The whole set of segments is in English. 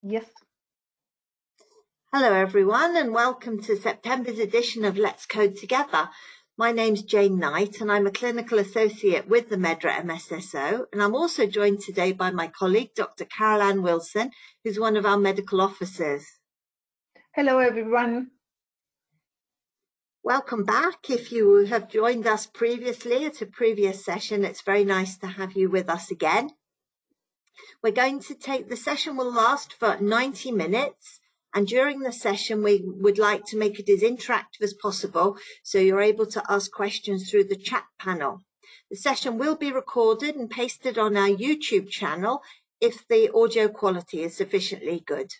Yes. Hello everyone and welcome to September's edition of Let's Code Together. My name's Jane Knight and I'm a clinical associate with the Medra MSSO, and I'm also joined today by my colleague Dr. Carol Ann Wilson, who's one of our medical officers. Hello everyone. Welcome back. If you have joined us previously at a previous session, it's very nice to have you with us again. The session will last for 90 minutes. And during the session, we would like to make it as interactive as possible, so you're able to ask questions through the chat panel. The session will be recorded and pasted on our YouTube channel if the audio quality is sufficiently good.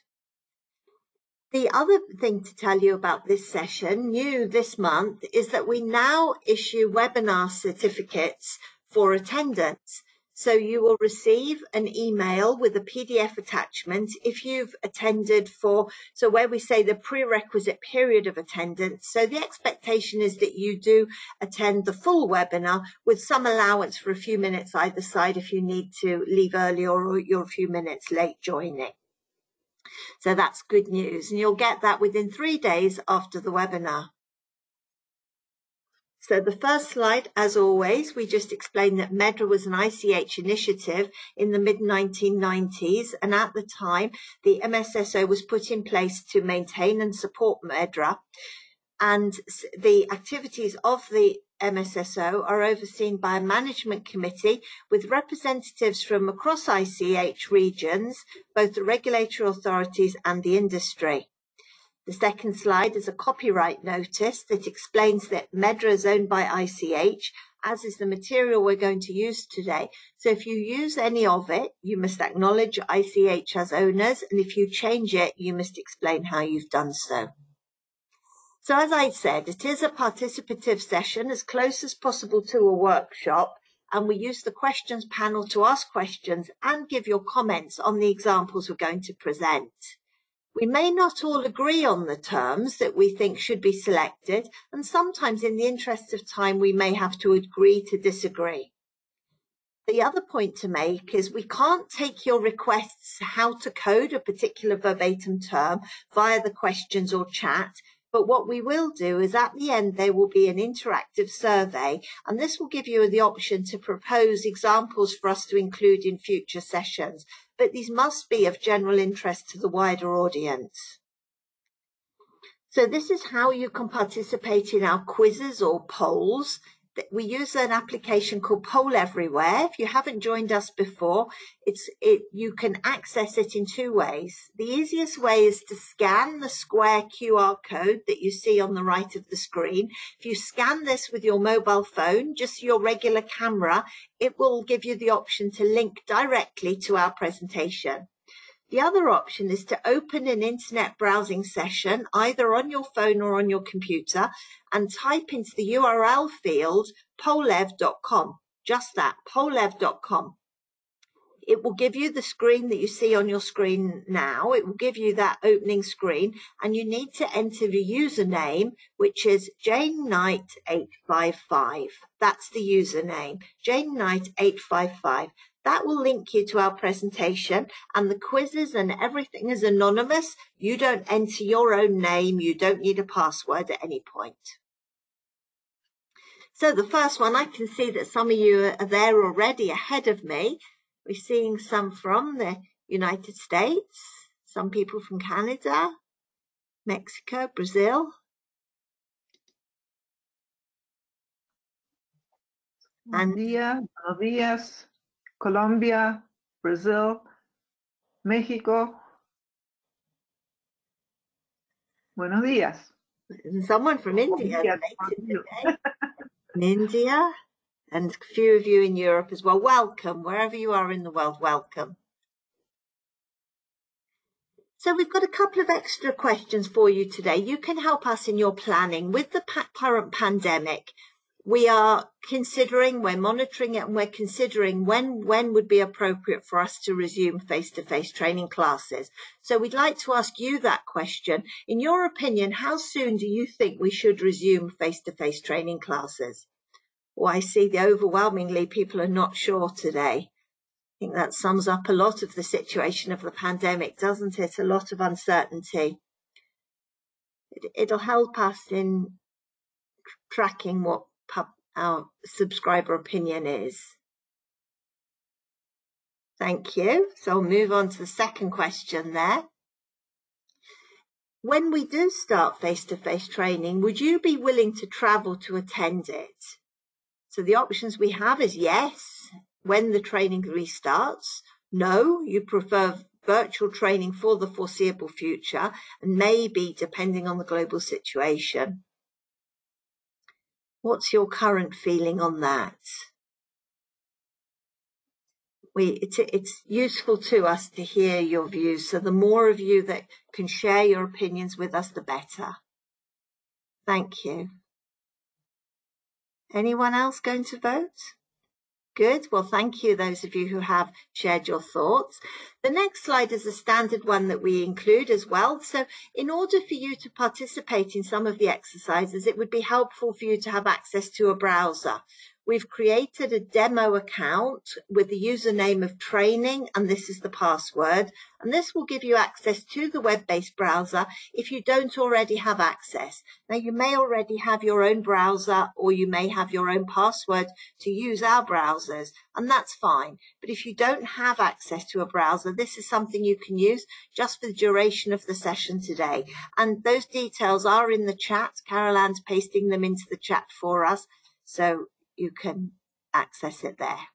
The other thing to tell you about this session, new this month, is that we now issue webinar certificates for attendance. So you will receive an email with a PDF attachment if you've attended so where we say the prerequisite period of attendance. So the expectation is that you do attend the full webinar with some allowance for a few minutes either side if you need to leave early or you're a few minutes late joining. So that's good news, and you'll get that within 3 days after the webinar. So the first slide, as always, we just explained that Medra was an ICH initiative in the mid-1990s, and at the time, the MSSO was put in place to maintain and support Medra, and the activities of the MSSO are overseen by a management committee with representatives from across ICH regions, both the regulatory authorities and the industry. The second slide is a copyright notice that explains that Medra is owned by ICH, as is the material we're going to use today. So if you use any of it, you must acknowledge ICH as owners, and if you change it, you must explain how you've done so. So as I said, it is a participative session as close as possible to a workshop, and we use the questions panel to ask questions and give your comments on the examples we're going to present. We may not all agree on the terms that we think should be selected, and sometimes in the interest of time, we may have to agree to disagree. The other point to make is we can't take your requests how to code a particular verbatim term via the questions or chat, but what we will do is at the end, there will be an interactive survey, and this will give you the option to propose examples for us to include in future sessions. But these must be of general interest to the wider audience. So this is how you can participate in our quizzes or polls. We use an application called Poll Everywhere. If you haven't joined us before, you can access it in two ways. The easiest way is to scan the square QR code that you see on the right of the screen. If you scan this with your mobile phone, just your regular camera, it will give you the option to link directly to our presentation. The other option is to open an internet browsing session, either on your phone or on your computer, and type into the URL field pollev.com. Just that, pollev.com. It will give you the screen that you see on your screen now. It will give you that opening screen, and you need to enter the username, which is Jane Knight 855. That's the username, Jane Knight 855. That will link you to our presentation, and the quizzes and everything is anonymous. You don't enter your own name. You don't need a password at any point. So the first one, I can see that some of you are there already ahead of me. We're seeing some from the United States, some people from Canada, Mexico, Brazil. Buenos días, Colombia, Brazil, Mexico. Buenos días. And someone from India. In India, and a few of you in Europe as well. Welcome, wherever you are in the world, welcome. So we've got a couple of extra questions for you today. You can help us in your planning. With the current pandemic, we're monitoring it, and we're considering when would be appropriate for us to resume face-to-face training classes. So we'd like to ask you that question. In your opinion, how soon do you think we should resume face-to-face training classes? Well, I see that overwhelmingly people are not sure today. think that sums up a lot of the situation of the pandemic, doesn't it? A lot of uncertainty. It'll help us in tracking what our subscriber opinion is. Thank you. So I'll move on to the second question there. When we do start face-to-face training, would you be willing to travel to attend it? So the options we have is yes, when the training restarts. No, you prefer virtual training for the foreseeable future, and maybe depending on the global situation. What's your current feeling on that? It's useful to us to hear your views, so the more of you that can share your opinions with us, the better. Thank you. Anyone else going to vote? Good. Well, thank you, those of you who have shared your thoughts. The next slide is a standard one that we include as well. So in order for you to participate in some of the exercises, it would be helpful for you to have access to a browser. We've created a demo account with the username of training, and this is the password. And this will give you access to the web-based browser if you don't already have access. Now, you may already have your own browser, or you may have your own password to use our browsers, and that's fine. But if you don't have access to a browser, this is something you can use just for the duration of the session today. And those details are in the chat. Carol Ann's pasting them into the chat for us, so you can access it there.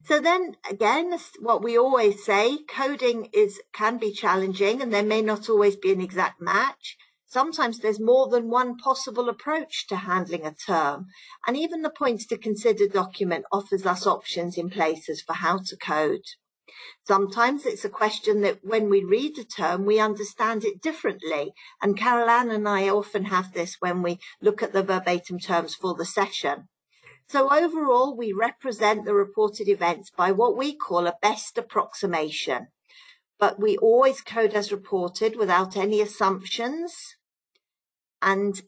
So then again, what we always say, coding can be challenging, and there may not always be an exact match. Sometimes there's more than one possible approach to handling a term, and even the points to consider document offers us options in places for how to code. Sometimes it's a question that when we read a term, we understand it differently. And Carol Ann and I often have this when we look at the verbatim terms for the session. So overall, we represent the reported events by what we call a best approximation. But we always code as reported without any assumptions. And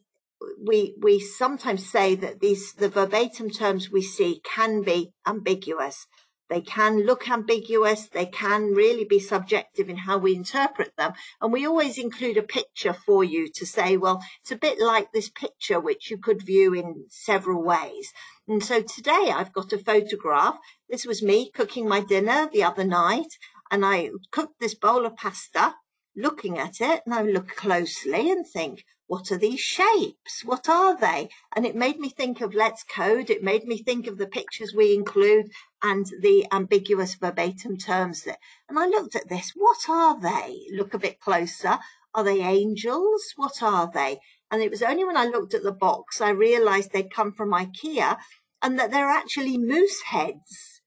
we sometimes say that the verbatim terms we see can be ambiguous. They can look ambiguous, they can really be subjective in how we interpret them. And we always include a picture for you to say, well, it's a bit like this picture, which you could view in several ways. And so today I've got a photograph. This was me cooking my dinner the other night, and I cooked this bowl of pasta, looking at it, and I look closely and think, what are these shapes? What are they? And it made me think of Let's Code. It made me think of the pictures we include and the ambiguous verbatim terms there. And I looked at this. What are they? Look a bit closer. Are they angels? What are they? And it was only when I looked at the box, I realized they'd come from IKEA and that they're actually moose heads.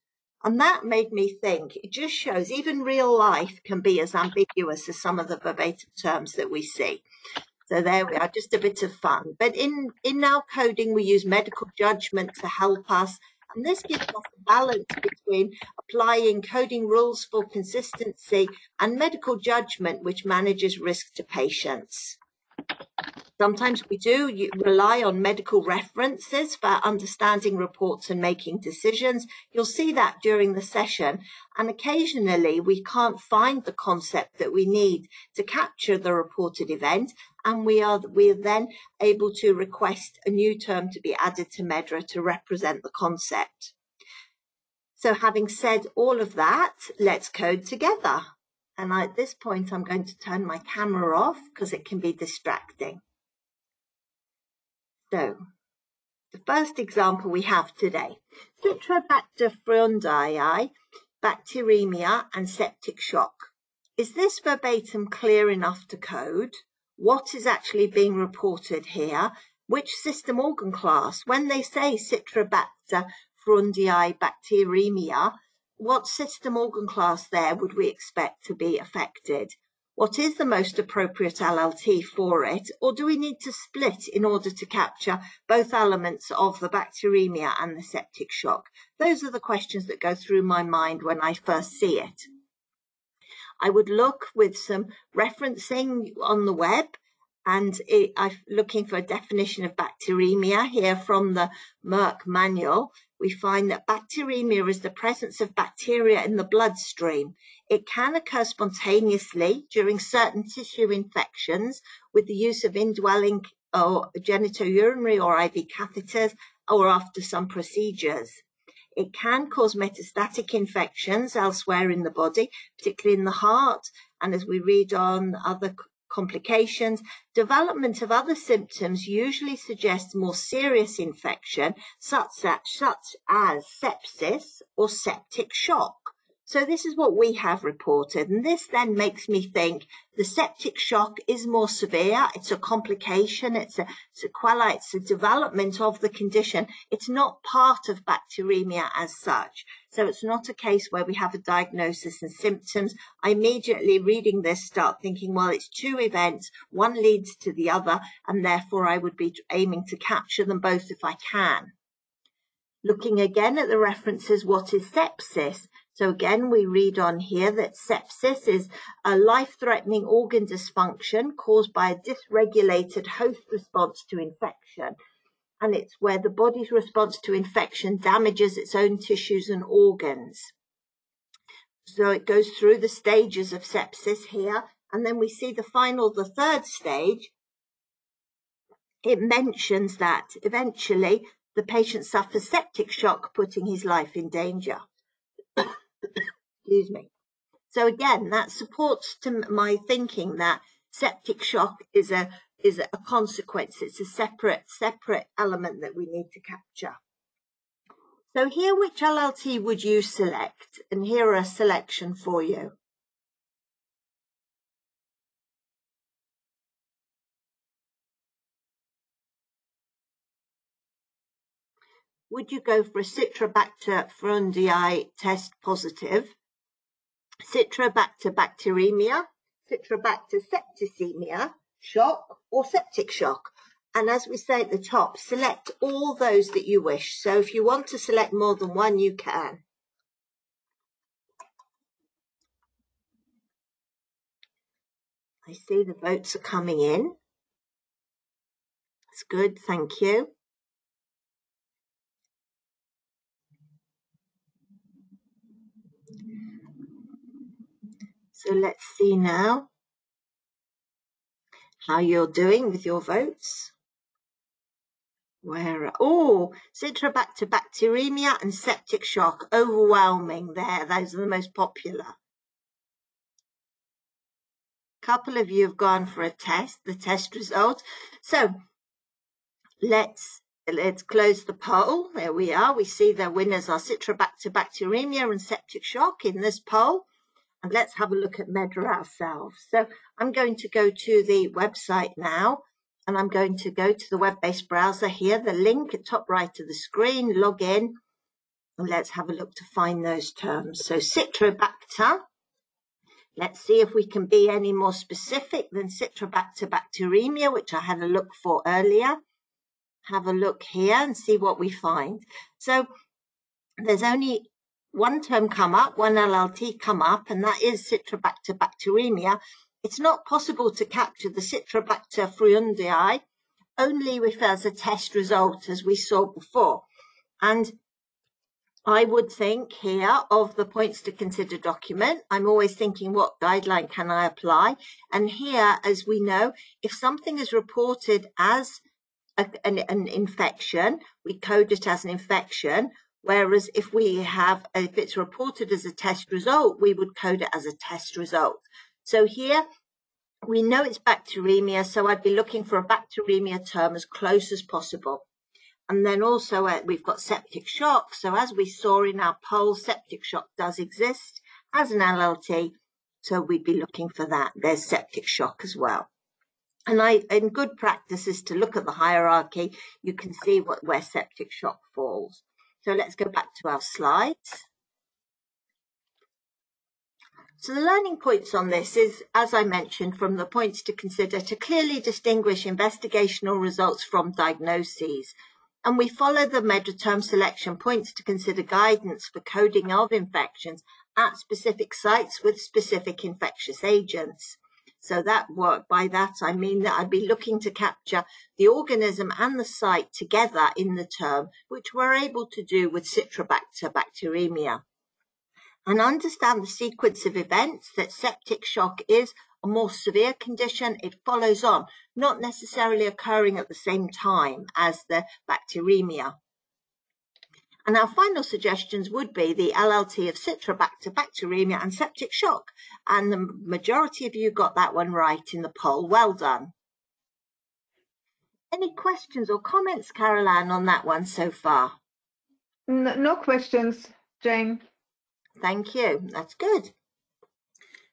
And that made me think, it just shows even real life can be as ambiguous as some of the verbatim terms that we see. So there we are, just a bit of fun. But in our coding, we use medical judgment to help us. And this gives us a balance between applying coding rules for consistency and medical judgment, which manages risk to patients. Sometimes we do rely on medical references for understanding reports and making decisions. You'll see that during the session. And occasionally we can't find the concept that we need to capture the reported event. And we are then able to request a new term to be added to MEDRA to represent the concept. So having said all of that, let's code together. And at this point, I'm going to turn my camera off because it can be distracting. So, the first example we have today, Citrobacter Freundii Bacteraemia and septic shock. Is this verbatim clear enough to code? What is actually being reported here? Which system organ class? When they say Citrobacter Freundii Bacteraemia, what system organ class there would we expect to be affected? What is the most appropriate LLT for it? Or do we need to split in order to capture both elements of the bacteremia and the septic shock? Those are the questions that go through my mind when I first see it. I would look with some referencing on the web, and I'm looking for a definition of bacteremia here from the Merck manual. we find that bacteremia is the presence of bacteria in the bloodstream. It can occur spontaneously during certain tissue infections with the use of indwelling or genitourinary or IV catheters or after some procedures. It can cause metastatic infections elsewhere in the body, particularly in the heart, and as we read on other complications, development of other symptoms usually suggests more serious infection, such as sepsis or septic shock. So this is what we have reported, and this then makes me think the septic shock is more severe. It's a complication, it's a sequela, it's a development of the condition. It's not part of bacteremia as such. So it's not a case where we have a diagnosis and symptoms. I immediately, reading this, start thinking, well, it's two events, one leads to the other, and therefore I would be aiming to capture them both if I can. Looking again at the references, what is sepsis? So again, we read on here that sepsis is a life-threatening organ dysfunction caused by a dysregulated host response to infection. And it's where the body's response to infection damages its own tissues and organs. So it goes through the stages of sepsis here. And then we see the third stage. It mentions that eventually the patient suffers septic shock, putting his life in danger. Excuse me. So again, that supports to my thinking that septic shock is a consequence. It's a separate element that we need to capture. So here, which LLT would you select? And here are a selection for you. Would you go for a Citrobacter Freundii test positive, Citrobacter Bacteraemia, Citrobacter Septicemia, shock, or septic shock? And as we say at the top, select all those that you wish. So if you want to select more than one, you can. I see the votes are coming in. That's good, thank you. So let's see now how you're doing with your votes. Citrobacter Bacteraemia and septic shock, overwhelming there. Those are the most popular. A couple of you have gone for the test result. So let's close the poll. There we are. We see the winners are Citrobacter Bacteraemia and septic shock in this poll. And let's have a look at MEDRA ourselves. So I'm going to go to the website now, and I'm going to go to the web-based browser here, the link at top right of the screen, log in, and let's have a look to find those terms. So Citrobacter, let's see if we can be any more specific than Citrobacter Bacteraemia, which I had a look for earlier. Have a look here and see what we find. So there's only one term come up, one LLT come up, and that is Citrobacter Bacteraemia. It's not possible to capture the Citrobacter Freundii only if there's a test result, as we saw before. And I would think here of the points to consider document. I'm always thinking, what guideline can I apply? And here, as we know, if something is reported as an infection, we code it as an infection. Whereas if it's reported as a test result, we would code it as a test result. So here we know it's bacteremia, so I'd be looking for a bacteremia term as close as possible. And then also we've got septic shock. So as we saw in our poll, septic shock does exist as an LLT. So we'd be looking for that. There's septic shock as well. And in good practice is to look at the hierarchy. You can see where septic shock falls. So let's go back to our slides. So the learning points on this is, as I mentioned, from the points to consider to clearly distinguish investigational results from diagnoses. And we follow the MEDRA term selection points to consider guidance for coding of infections at specific sites with specific infectious agents. So by that I mean that I'd be looking to capture the organism and the site together in the term, which we're able to do with Citrobacter Bacteraemia. And understand the sequence of events, that septic shock is a more severe condition. It follows on, not necessarily occurring at the same time as the bacteremia. And our final suggestions would be the LLT of Citrobacter Bacteraemia and septic shock. And the majority of you got that one right in the poll. Well done. Any questions or comments, Caroline, on that one so far? No questions, Jane. Thank you. That's good.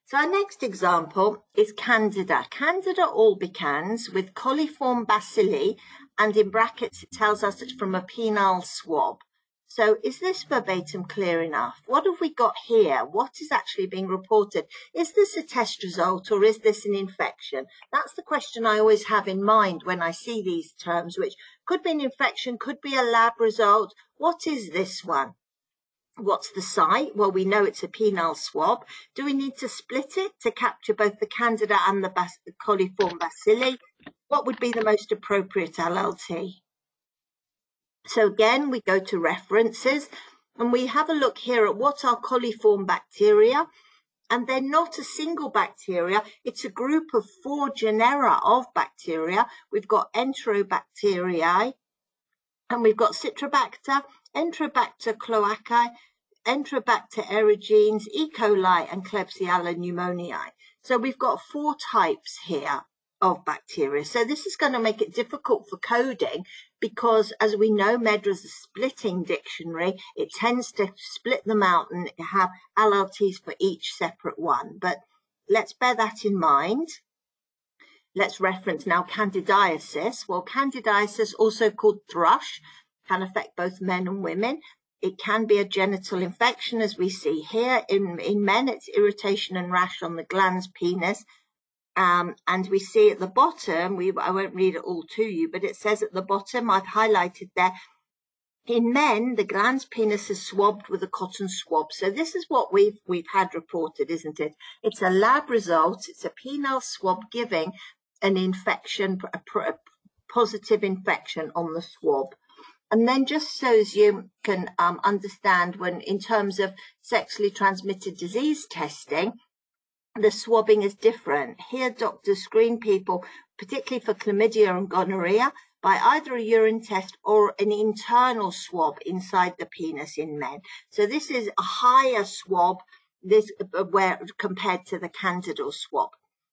So our next example is Candida. Candida albicans with coliform bacilli, and in brackets it tells us it's from a penile swab. So is this verbatim clear enough? What have we got here? What is actually being reported? Is this a test result or is this an infection? That's the question I always have in mind when I see these terms, which could be an infection, could be a lab result. What is this one? What's the site? Well, we know it's a penile swab. Do we need to split it to capture both the Candida and the coliform bacilli? What would be the most appropriate LLT? So again, we go to references and we have a look here at what are coliform bacteria. And they're not a single bacteria. It's a group of 4 genera of bacteria. We've got Enterobacteriae, and we've got Citrobacter, Enterobacter cloacae, Enterobacter aerogenes, E. coli, and Klebsiella pneumoniae. So we've got 4 types here of bacteria. So this is going to make it difficult for coding because, as we know, MEDRA is a splitting dictionary. It tends to split them out and have LLTs for each separate one. But let's bear that in mind. Let's reference now candidiasis. Well, candidiasis, also called thrush, can affect both men and women. It can be a genital infection, as we see here. In men, it's irritation and rash on the glans penis. And we see at the bottom, I won't read it all to you, but it says at the bottom, I've highlighted there, in men, the glans penis is swabbed with a cotton swab. So this is what we've had reported, isn't it? It's a lab result. It's a penile swab giving an infection, a positive infection on the swab. And then just so as you can understand, when in terms of sexually transmitted disease testing, the swabbing is different. Here, doctors screen people, particularly for chlamydia and gonorrhea, by either a urine test or an internal swab inside the penis in men. So this is a higher swab compared to the Candida swab.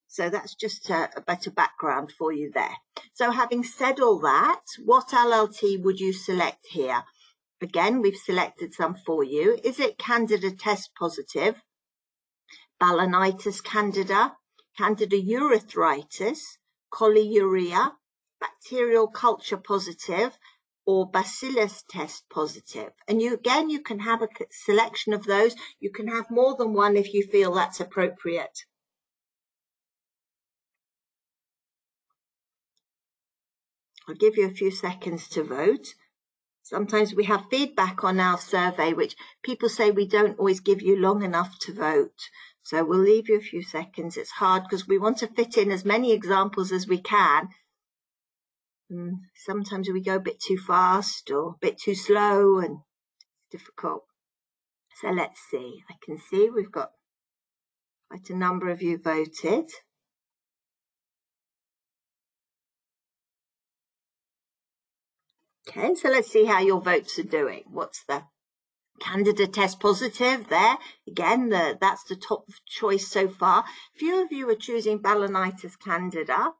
So that's just a better background for you there. So having said all that, what LLT would you select here? Again, we've selected some for you. Is it Candida test positive? Balanitis candida, Candida urethritis, polyuria, bacterial culture positive, or bacillus test positive. And you can have a selection of those. You can have more than one if you feel that's appropriate. I'll give you a few seconds to vote. Sometimes we have feedback on our survey, which people say we don't always give you long enough to vote. So we'll leave you a few seconds. It's hard because we want to fit in as many examples as we can. And sometimes we go a bit too fast or a bit too slow and it's difficult. So let's see. I can see we've got quite a number of you voted. Okay, so let's see how your votes are doing. What's the Candida test positive there? Again, that's the top choice so far. Few of you are choosing Balanitis candida,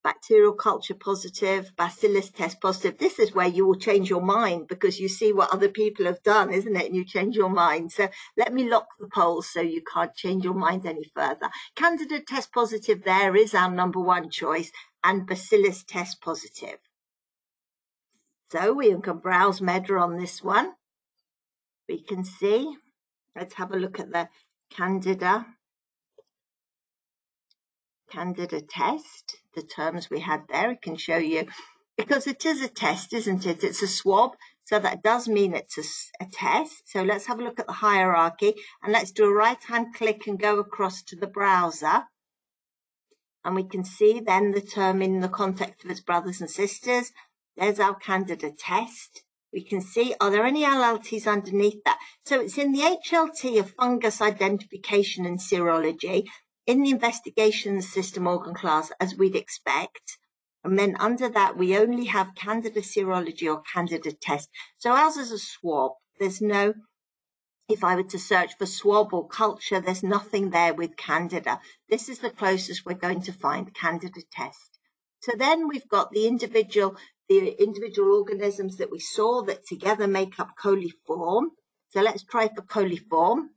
bacterial culture positive, bacillus test positive. This is where you will change your mind because you see what other people have done, isn't it? And you change your mind. So let me lock the polls so you can't change your mind any further. Candida test positive there is our number 1 choice, and bacillus test positive. So we can browse MEDRA on this one. We can see, let's have a look at the Candida test, the terms we had there. I can show you, because it is a test, isn't it? It's a swab, so that does mean it's a test. So let's have a look at the hierarchy, and let's do a right-hand click and go across to the browser. And we can see then the term in the context of its brothers and sisters. There's our Candida test. We can see, are there any LLTs underneath that? So it's in the HLT of fungus identification and serology, in the investigation system organ class, as we'd expect. And then under that, we only have Candida serology or Candida test. So ours is a swab. There's no, if I were to search for swab or culture, there's nothing there with Candida. This is the closest we're going to find, Candida test. So then we've got the individual organisms that we saw that together make up coliform. So let's try for coliform.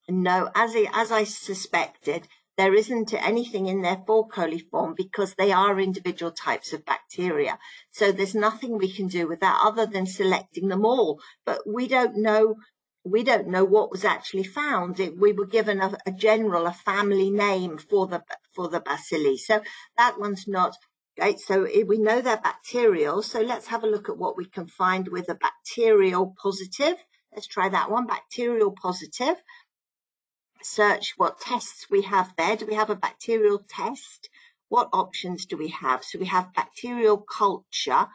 No, as I suspected, there isn't anything in there for coliform because they are individual types of bacteria. So there's nothing we can do with that other than selecting them all. But we don't know what was actually found. We were given a family name for the bacilli. So that one's not great. So we know they're bacterial. So let's have a look at what we can find with a bacterial positive. Let's try that one, bacterial positive. Search what tests we have there. Do we have a bacterial test? What options do we have? So we have bacterial culture,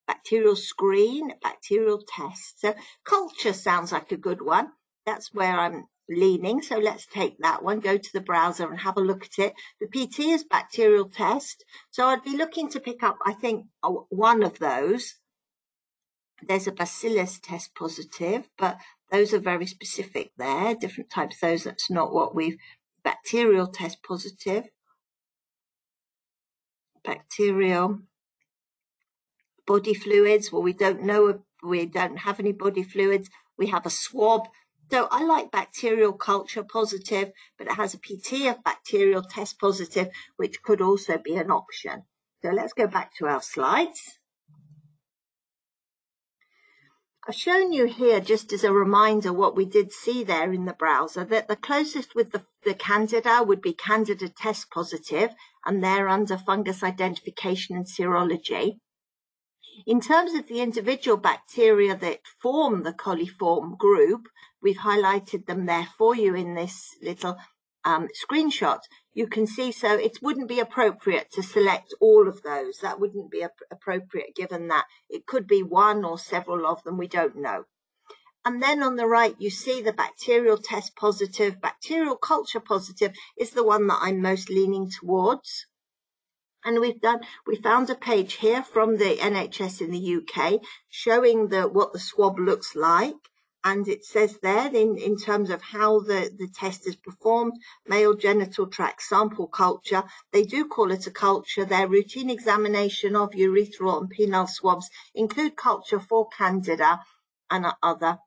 bacterial screen, bacterial test. So culture sounds like a good one. That's where I'm leaning. So let's take that one, go to the browser and have a look at it. The PT is bacterial test. So I'd be looking to pick up, I think, one of those. There's a bacillus test positive, but those are very specific there, different types of those. That's not what we've, bacterial test positive, bacterial body fluids. Well, we don't know, we don't have any body fluids. We have a swab. So I like bacterial culture positive, but it has a PT of bacterial test positive, which could also be an option. So let's go back to our slides. I've shown you here just as a reminder what we did see there in the browser, that the closest with the Candida would be Candida test positive, and they're under fungus identification and serology. In terms of the individual bacteria that form the coliform group, we've highlighted them there for you in this little screenshot. You can see, so it wouldn't be appropriate to select all of those. That wouldn't be appropriate given that it could be one or several of them, we don't know. And then on the right, you see the bacterial test positive, bacterial culture positive is the one that I'm most leaning towards. And we found a page here from the NHS in the UK showing what the swab looks like. And it says there in terms of how the test is performed, male genital tract sample culture. They do call it a culture. Their routine examination of urethral and penile swabs include culture for Candida and other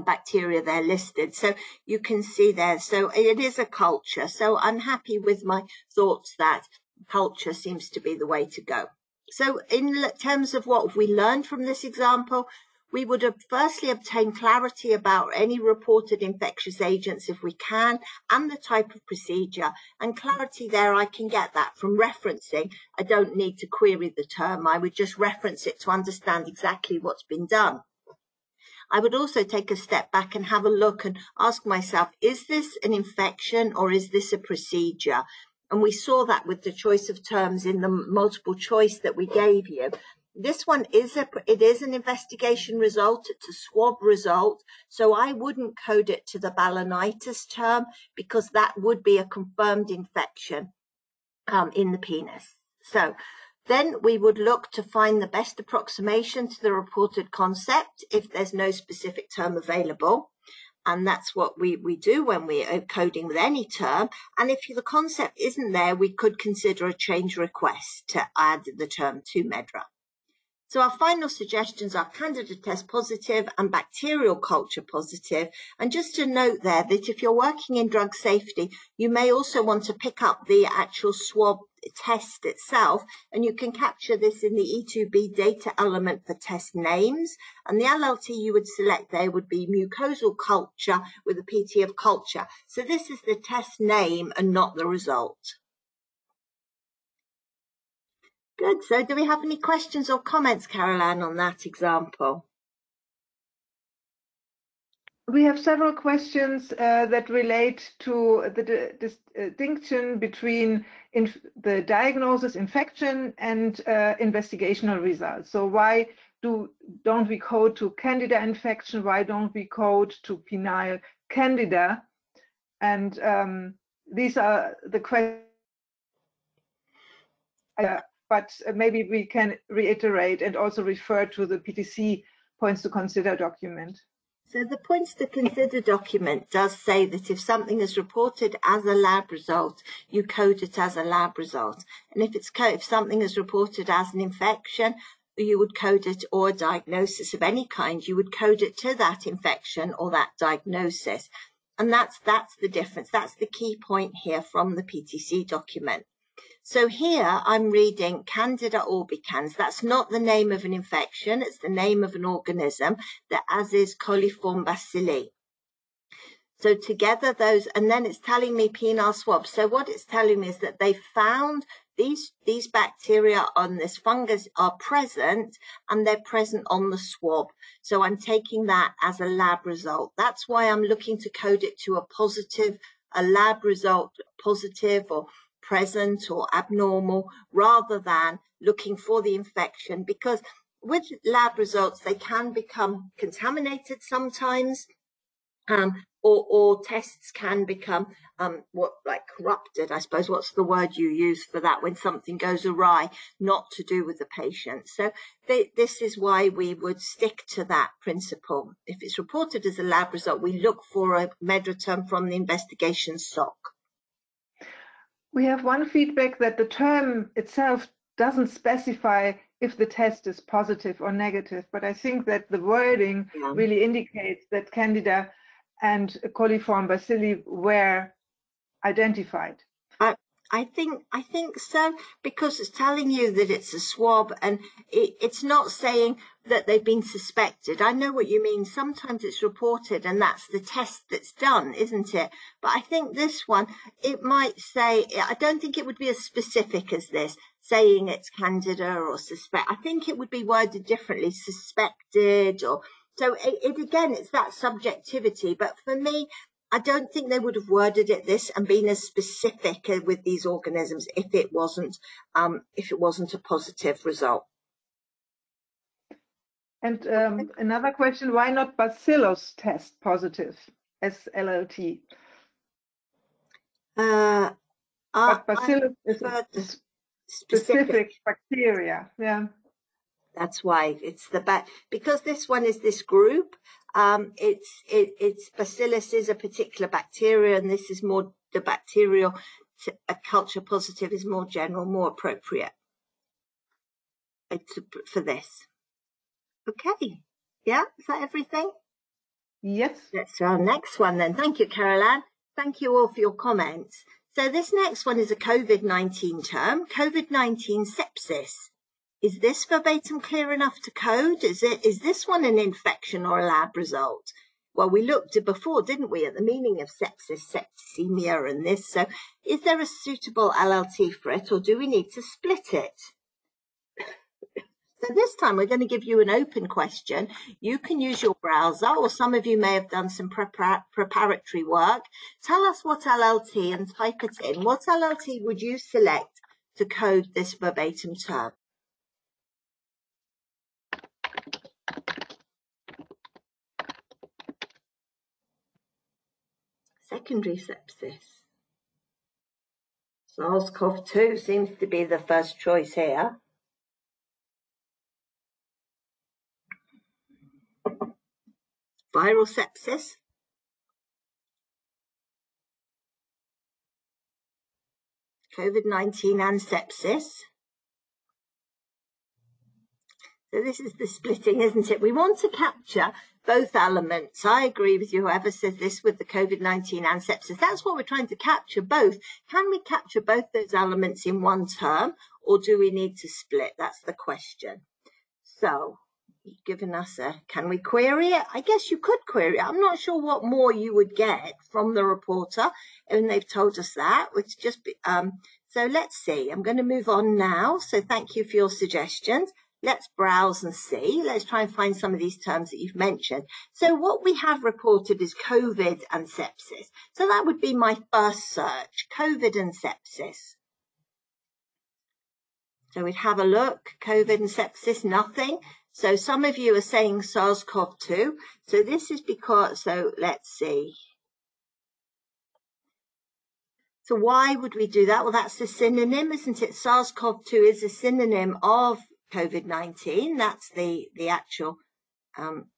bacteria there listed. So you can see there. So it is a culture. So I'm happy with my thoughts that culture seems to be the way to go. So in terms of what we learned from this example, we would have firstly obtained clarity about any reported infectious agents if we can, and the type of procedure. And clarity there, I can get that from referencing. I don't need to query the term. I would just reference it to understand exactly what's been done. I would also take a step back and have a look and ask myself, is this an infection or is this a procedure? And we saw that with the choice of terms in the multiple choice that we gave you. This one is an investigation result. It's a swab result. So I wouldn't code it to the balanitis term because that would be a confirmed infection in the penis. So then we would look to find the best approximation to the reported concept if there's no specific term available. And that's what we do when we are coding with any term. And if the concept isn't there, we could consider a change request to add the term to MEDRA. So our final suggestions are Candida test positive and bacterial culture positive. And just to note there that if you're working in drug safety, you may also want to pick up the actual swab test itself, and you can capture this in the E2B data element for test names. And the LLT you would select there would be mucosal culture with a PT of culture. So this is the test name and not the result. Good. So do we have any questions or comments, Caroline, on that example? We have several questions that relate to the distinction between the diagnosis, infection, and investigational results. So why don't we code to Candida infection? Why don't we code to penile Candida? And these are the questions. But maybe we can reiterate and also refer to the PTC points to consider document. So the points to consider document does say that if something is reported as a lab result, you code it as a lab result. And if something is reported as an infection, you would code it, or a diagnosis of any kind, you would code it to that infection or that diagnosis. And that's the difference. That's the key point here from the PTC document. So here I'm reading Candida albicans. That's not the name of an infection. It's the name of an organism, that as is coliform bacilli. So together those, and then it's telling me penile swab. So what it's telling me is that they found these bacteria on this fungus are present, and they're present on the swab. So I'm taking that as a lab result. That's why I'm looking to code it to a lab result, positive or present or abnormal, rather than looking for the infection, because with lab results, they can become contaminated sometimes, or tests can become corrupted, I suppose. What's the word you use for that when something goes awry, not to do with the patient? So this is why we would stick to that principle. If it's reported as a lab result, we look for a MEDRA term from the investigation SOC. We have one feedback that the term itself doesn't specify if the test is positive or negative, but I think that the wording really indicates that Candida and coliform bacilli were identified. I think so, because it's telling you that it's a swab, and it's not saying that they've been suspected. I know what you mean. Sometimes it's reported and that's the test that's done, isn't it? But I think this one, it might say, I don't think it would be as specific as this, saying it's Candida or suspect. I think it would be worded differently, suspected, or so again, it's that subjectivity. But for me, I don't think they would have worded it this and been as specific with these organisms if it wasn't a positive result. And another question: why not bacillus test positive as LLT? But bacillus is a specific bacteria. Yeah. That's why it's because this one is this group. It's bacillus is a particular bacteria, and this is more the bacterial. A culture positive is more general, more appropriate for this. Okay, yeah, is that everything? Yes. Let's our next one then. Thank you, Caroline. Thank you all for your comments. So this next one is a COVID-19 term, COVID-19 sepsis. Is this verbatim clear enough to code? Is this one an infection or a lab result? Well, we looked at before, didn't we, at the meaning of sepsis, septicemia and this. So is there a suitable LLT for it, or do we need to split it? So this time we're going to give you an open question. You can use your browser, or some of you may have done some preparatory work. Tell us what LLT and type it in. What LLT would you select to code this verbatim term? Secondary sepsis. SARS-CoV-2 seems to be the first choice here. Viral sepsis. COVID-19 and sepsis. So this is the splitting, isn't it? We want to capture both elements. I agree with you, whoever says this with the COVID-19 and sepsis. That's what we're trying to capture, both. Can we capture both those elements in one term, or do we need to split? That's the question. So you've given us can we query it? I guess you could query it. I'm not sure what more you would get from the reporter, and they've told us that, which just be, so let's see. I'm going to move on now. So thank you for your suggestions. let's browse and see. Let's try and find some of these terms that you've mentioned. So what we have reported is COVID and sepsis. So that would be my first search, COVID and sepsis. So we'd have a look, COVID and sepsis, nothing. So some of you are saying SARS-CoV-2. So this is because, so let's see. So why would we do that? Well, that's a synonym, isn't it? SARS-CoV-2 is a synonym of COVID-19. That's the actual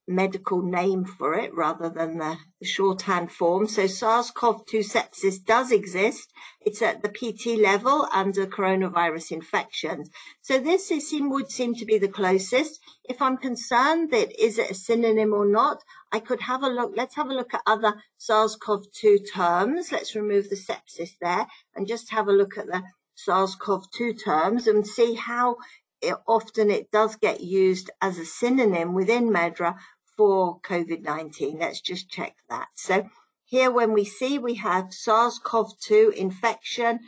medical name for it rather than the shorthand form. So SARS-CoV-2 sepsis does exist. It's at the PT level under coronavirus infections. So this would seem to be the closest. If I'm concerned that is it a synonym or not, I could have a look. Let's have a look at other SARS-CoV-2 terms. Let's remove the sepsis there and just have a look at the SARS-CoV-2 terms and see how often it does get used as a synonym within MEDRA for COVID-19. Let's just check that. So here when we see we have SARS-CoV-2 infection,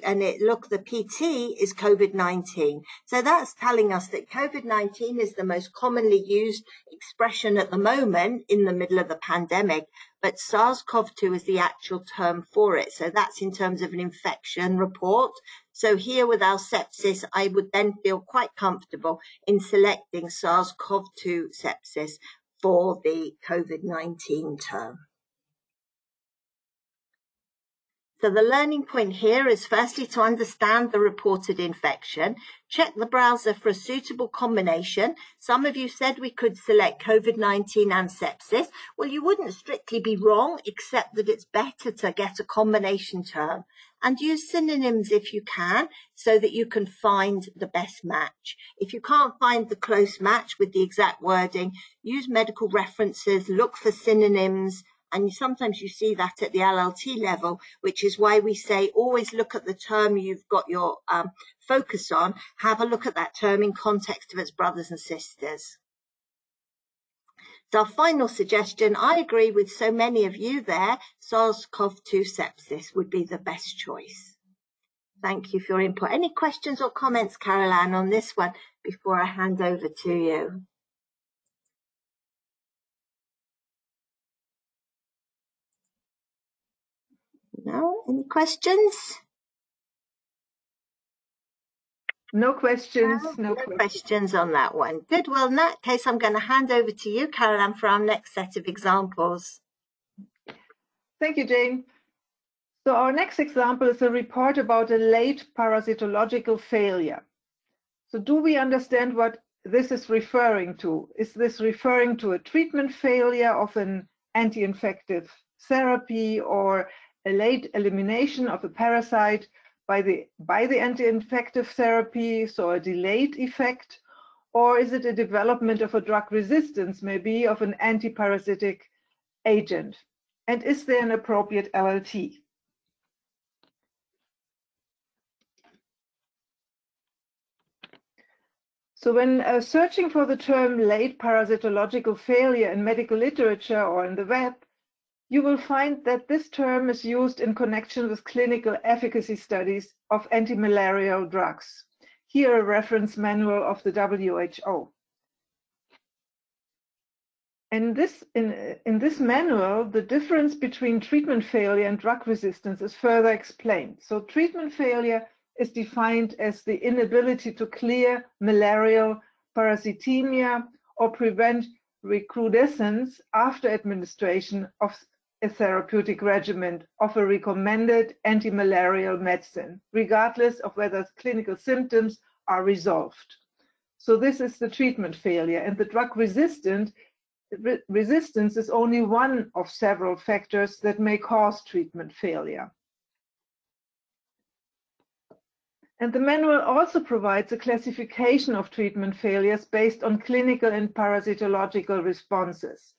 and the PT is COVID-19. So that's telling us that COVID-19 is the most commonly used expression at the moment in the middle of the pandemic, but SARS-CoV-2 is the actual term for it. So that's in terms of an infection report. So here with our sepsis, I would then feel quite comfortable in selecting SARS-CoV-2 sepsis for the COVID-19 term. So the learning point here is firstly to understand the reported infection, check the browser for a suitable combination. Some of you said we could select COVID-19 and sepsis. Well, you wouldn't strictly be wrong, except that it's better to get a combination term and use synonyms if you can, so that you can find the best match. If you can't find the close match with the exact wording, use medical references, look for synonyms. And sometimes you see that at the LLT level, which is why we say always look at the term you've got your focus on. Have a look at that term in context of its brothers and sisters. So our final suggestion, I agree with so many of you there, SARS-CoV-2 sepsis would be the best choice. Thank you for your input. Any questions or comments, Caroline, on this one before I hand over to you? No? Any questions? No questions. No questions on that one. Good. Well, in that case, I'm going to hand over to you, Caroline, for our next set of examples. Thank you, Jane. So our next example is a report about a late parasitological failure. So do we understand what this is referring to? Is this referring to a treatment failure of an anti-infective therapy or a late elimination of a parasite by the anti-infective therapy, so a delayed effect? Or is it a development of a drug resistance, maybe of an antiparasitic agent? And is there an appropriate LLT? So when searching for the term late parasitological failure in medical literature or in the web, you will find that this term is used in connection with clinical efficacy studies of anti-malarial drugs. Here a reference manual of the WHO. In this manual, the difference between treatment failure and drug resistance is further explained. So treatment failure is defined as the inability to clear malarial parasitemia or prevent recrudescence after administration of a therapeutic regimen of a recommended anti-malarial medicine, regardless of whether clinical symptoms are resolved. So this is the treatment failure, and the drug resistance is only one of several factors that may cause treatment failure. And the manual also provides a classification of treatment failures based on clinical and parasitological responses.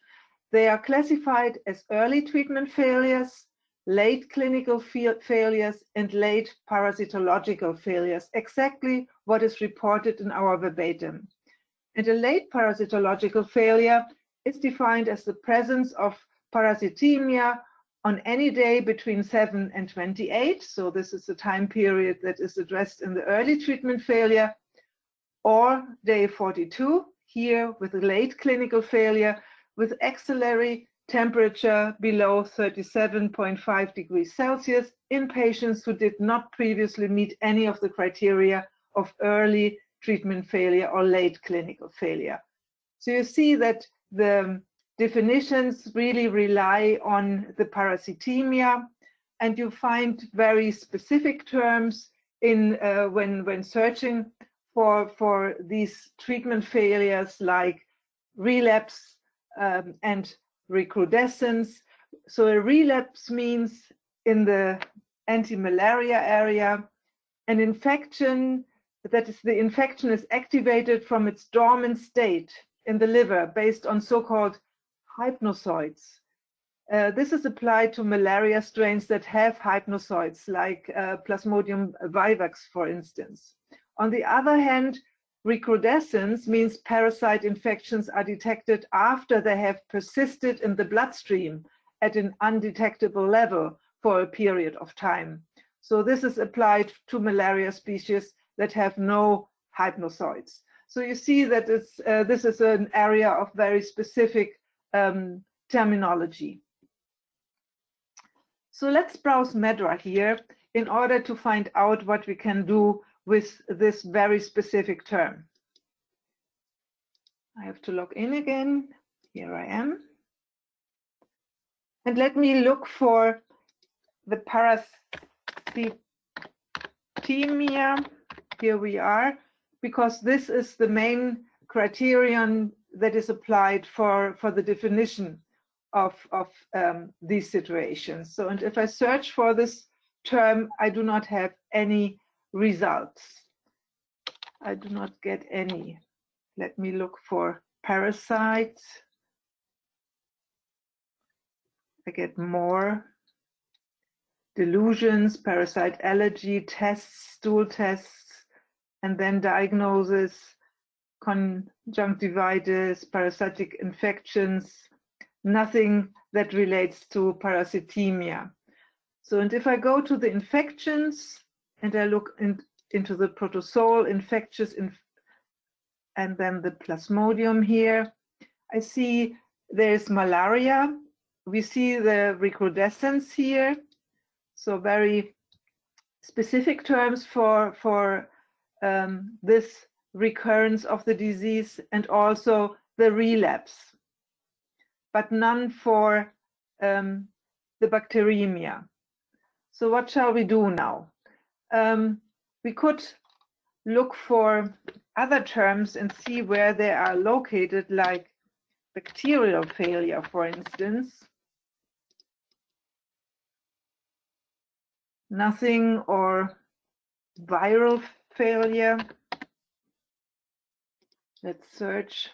They are classified as early treatment failures, late clinical failures, and late parasitological failures, exactly what is reported in our verbatim. And a late parasitological failure is defined as the presence of parasitemia on any day between 7 and 28. So this is the time period that is addressed in the early treatment failure, or day 42, here with late clinical failure, with axillary temperature below 37.5 degrees Celsius in patients who did not previously meet any of the criteria of early treatment failure or late clinical failure. So you see that the definitions really rely on the parasitemia, and you find very specific terms in when searching for these treatment failures, like relapse and recrudescence. So a relapse means in the anti-malaria area, an infection, that is, the infection is activated from its dormant state in the liver based on so-called hypnozoites. This is applied to malaria strains that have hypnozoites, like Plasmodium vivax, for instance. On the other hand, recrudescence means parasite infections are detected after they have persisted in the bloodstream at an undetectable level for a period of time. So this is applied to malaria species that have no hypnozoites. So you see that this is an area of very specific terminology. So let's browse MedDRA here in order to find out what we can do with this very specific term. I have to log in again. Here I am. And let me look for the parasitemia. Here we are, because this is the main criterion that is applied for the definition of these situations. So, and if I search for this term, I do not have any results. I do not get any. Let me look for parasites. I get more. Delusions, parasite allergy tests, stool tests, and then diagnosis, conjunctivitis, parasitic infections, nothing that relates to parasitemia. So, and if I go to the infections and I look into the protozoal infectious and then the Plasmodium here, I see there's malaria. We see the recrudescence here. So very specific terms for this recurrence of the disease, and also the relapse, but none for the bacteremia. So what shall we do now? We could look for other terms and see where they are located, like bacterial failure, for instance. Nothing, or viral failure. Let's search.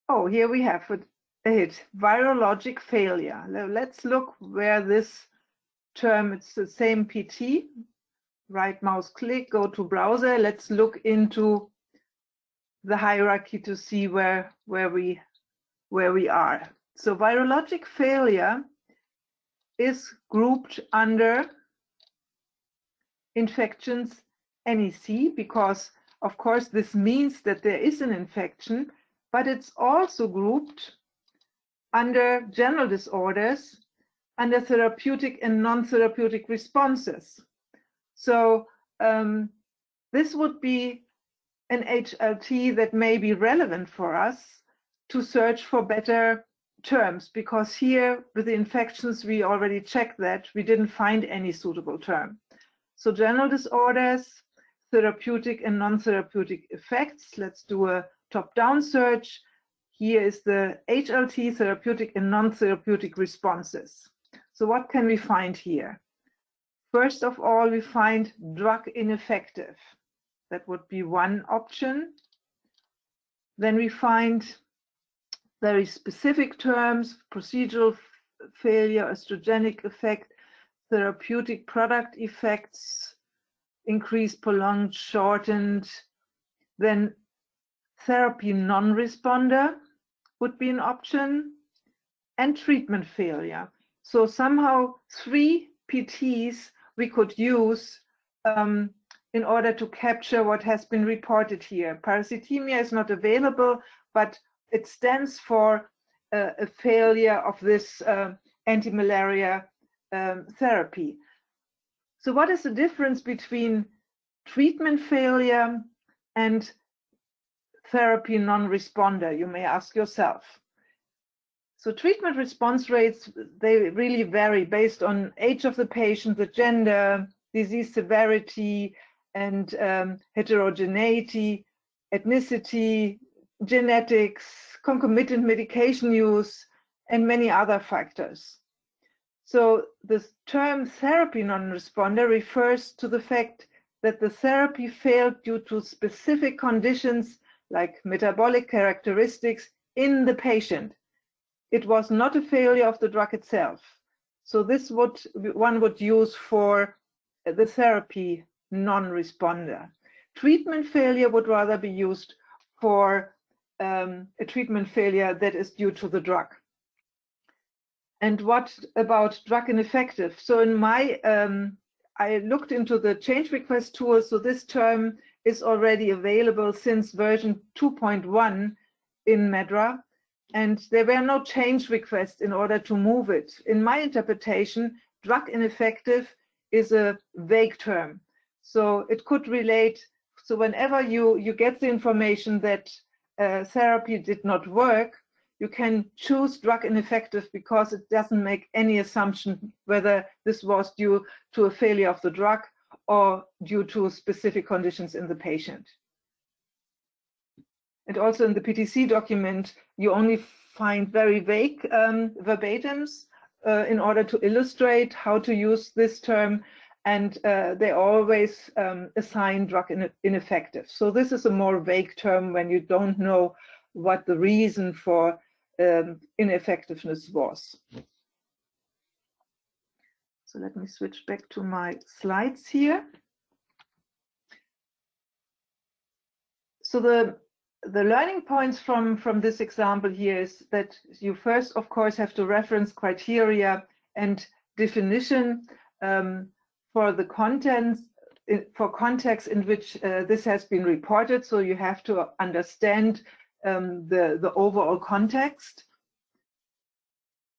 Oh, here we have a hit, virologic failure. Let's look where this term, it's the same PT, right mouse click, go to browser. Let's look into the hierarchy to see where we are. So virologic failure is grouped under infections NEC, because of course this means that there is an infection, but it's also grouped under general disorders, under therapeutic and non-therapeutic responses. So this would be an HLT that may be relevant for us to search for better terms, because here with the infections we already checked that we didn't find any suitable term. So general disorders, therapeutic and non-therapeutic effects. Let's do a top-down search. Here is the HLT, therapeutic and non-therapeutic responses. So what can we find here? First of all, we find drug ineffective. That would be one option. Then we find very specific terms: procedural failure, estrogenic effect, therapeutic product effects, increased, prolonged, shortened. Then therapy non-responder would be an option, and treatment failure. So somehow 3 PTs we could use in order to capture what has been reported here. Parasitemia is not available, but it stands for a failure of this anti-malaria therapy. So what is the difference between treatment failure and therapy non-responder, you may ask yourself. So treatment response rates, they really vary based on age of the patient, the gender, disease severity, and heterogeneity, ethnicity, genetics, concomitant medication use, and many other factors. So the term therapy non-responder refers to the fact that the therapy failed due to specific conditions like metabolic characteristics in the patient. It was not a failure of the drug itself. So this one would use for the therapy non-responder. Treatment failure would rather be used for a treatment failure that is due to the drug. And what about drug ineffective? So in my, I looked into the change request tool. So this term is already available since version 2.1 in MedDRA. And there were no change requests in order to move it. In my interpretation, drug ineffective is a vague term. So it could relate, so whenever you get the information that therapy did not work, you can choose drug ineffective because it doesn't make any assumption whether this was due to a failure of the drug or due to specific conditions in the patient. And also in the PTC document, you only find very vague verbatims in order to illustrate how to use this term, and they always assign drug ineffective. So this is a more vague term when you don't know what the reason for ineffectiveness was. So let me switch back to my slides here. So the learning points from this example here is that you first, of course, have to reference criteria and definition for the contents, for context in which this has been reported. So you have to understand the overall context.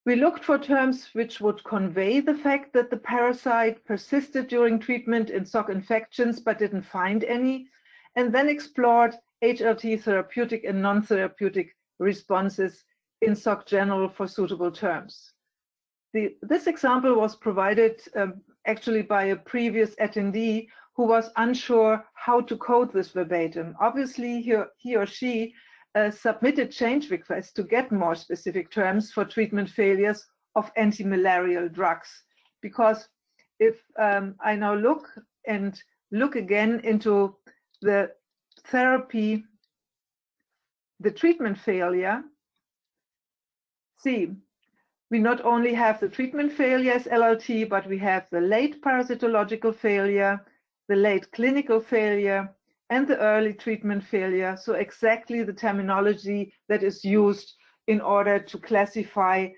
We looked for terms which would convey the fact that the parasite persisted during treatment in SOC infections but didn't find any, and then explored HLT therapeutic and non-therapeutic responses in SOC general for suitable terms. This example was provided actually by a previous attendee who was unsure how to code this verbatim. Obviously, he or she submitted change requests to get more specific terms for treatment failures of anti-malarial drugs. Because if I now look again into the therapy, the treatment failure, see, we not only have the treatment failure as LLT, but we have the late parasitological failure, the late clinical failure, and the early treatment failure. So exactly the terminology that is used in order to classify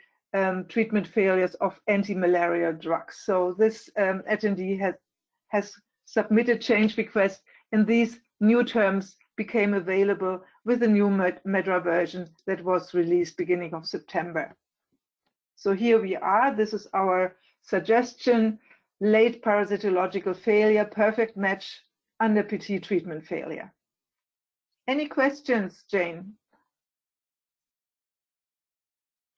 treatment failures of anti-malaria drugs. So this attendee has submitted change requests, and these new terms became available with the new MedDRA version that was released beginning of September. So here we are. This is our suggestion: late parasitological failure, perfect match under PT treatment failure. Any questions, Jane?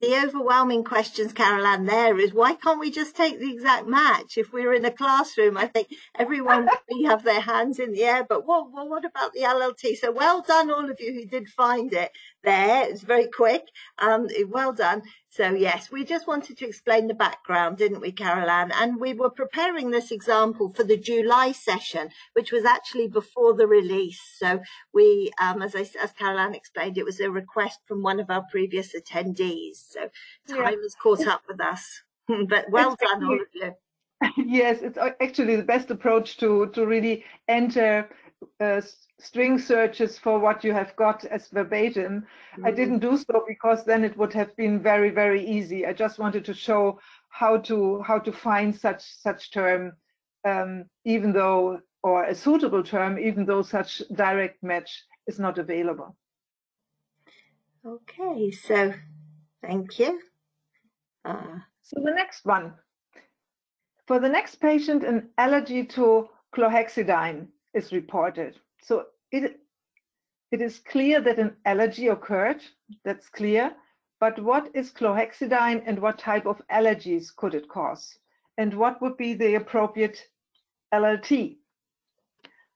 The overwhelming questions, Carol-Ann, there is, why can't we just take the exact match? If we were in a classroom, I think everyone would have their hands in the air. But what about the LLT? So well done, all of you who did find it there. It's very quick. Well done. So yes, we just wanted to explain the background, didn't we, Carol-Ann? And we were preparing this example for the July session, which was actually before the release. So we, as Carol-Ann explained, it was a request from one of our previous attendees. So time has caught up with us. But well done, all of you. Yes, it's actually the best approach to really enter string searches for what you have got as verbatim. I didn't do so because then it would have been very, very easy. I just wanted to show how to find such term, even though or a suitable term, even though such direct match is not available. Okay, so thank you. So the next one. For the next patient, an allergy to chlorhexidine is reported. So it is clear that an allergy occurred, that's clear, but what is chlorhexidine and what type of allergies could it cause? And what would be the appropriate LLT?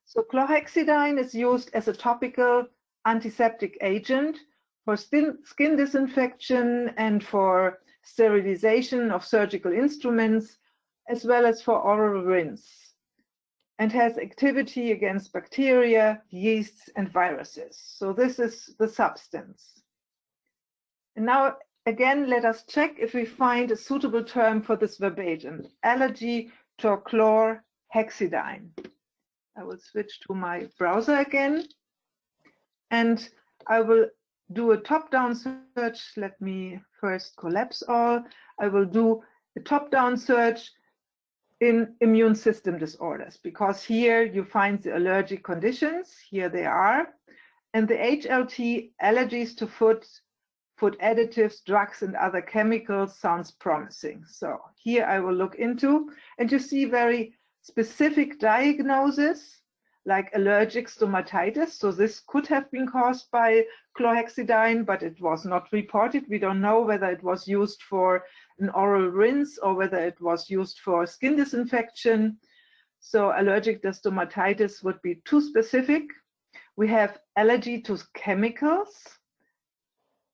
So chlorhexidine is used as a topical antiseptic agent for skin disinfection and for sterilization of surgical instruments, as well as for oral rinse, and has activity against bacteria, yeasts, and viruses. So this is the substance. And now, again, let us check if we find a suitable term for this verbatim. Allergy to chlorhexidine. I will switch to my browser again, and I will do a top-down search. Let me first collapse all. I will do a top-down search in immune system disorders, because here you find the allergic conditions. Here they are. And the HLT, allergies to food additives, drugs, and other chemicals, sounds promising. So here I will look into, and you see very specific diagnosis, like allergic stomatitis. So this could have been caused by chlorhexidine, but it was not reported. We don't know whether it was used for an oral rinse or whether it was used for skin disinfection. So allergic stomatitis would be too specific. We have allergy to chemicals.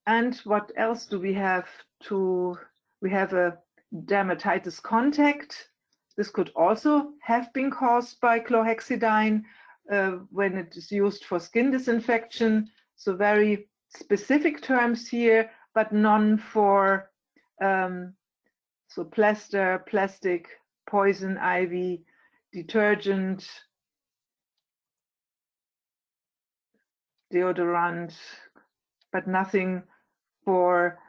And what else do we have? We have a dermatitis contact. This could also have been caused by chlorhexidine when it is used for skin disinfection. So very specific terms here, but none for so plaster, plastic, poison ivy, detergent, deodorant, but nothing for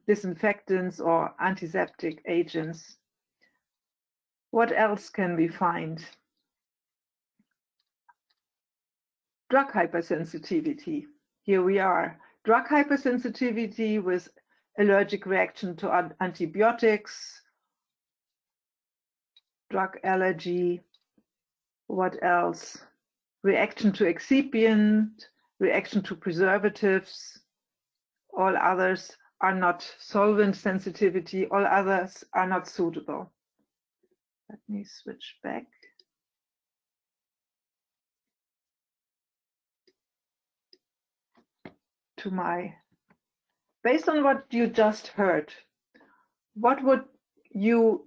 disinfectants or antiseptic agents. What else can we find? Drug hypersensitivity. Here we are. Drug hypersensitivity with allergic reaction to antibiotics, drug allergy. What else? Reaction to excipient, reaction to preservatives. All others are not solvent sensitivity. All others are not suitable. Let me switch back. To my, based on what you just heard, what would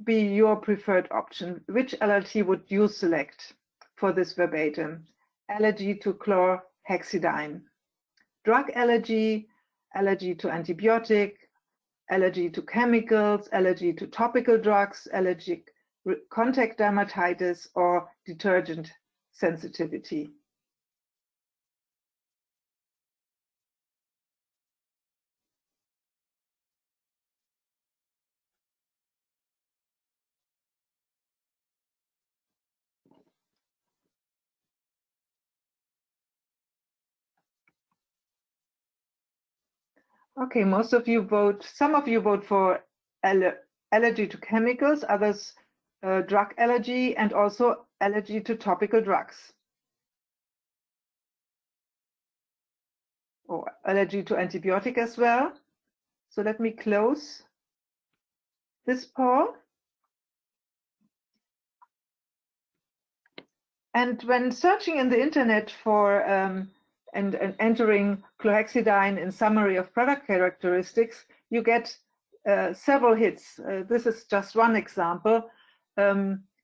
be your preferred option? Which LLT would you select for this verbatim? Allergy to chlorhexidine. Drug allergy, allergy to antibiotic, allergy to chemicals, allergy to topical drugs, allergic contact dermatitis, or detergent sensitivity. Okay, most of you vote, some of you vote for allergy to chemicals, others drug allergy, and also allergy to topical drugs. Or allergy to antibiotic as well. So let me close this poll. And when searching in the internet for and entering chlorhexidine in summary of product characteristics, you get several hits. This is just one example.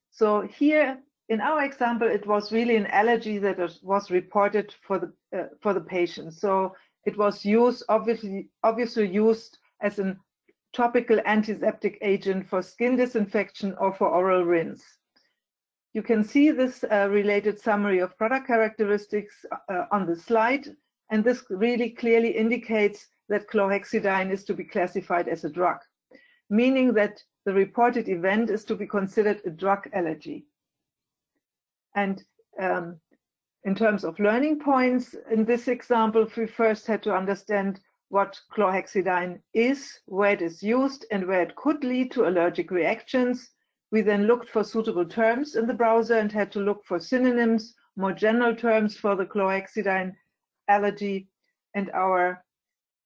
So here in our example, it was really an allergy that was reported for the patient. So it was used, obviously used as a topical antiseptic agent for skin disinfection or for oral rinse. You can see this related summary of product characteristics on the slide, and this really clearly indicates that chlorhexidine is to be classified as a drug, meaning that the reported event is to be considered a drug allergy. And In terms of learning points, in this example, we first had to understand what chlorhexidine is, where it is used, and where it could lead to allergic reactions. We then looked for suitable terms in the browser and had to look for synonyms, more general terms for the chlorhexidine allergy. And our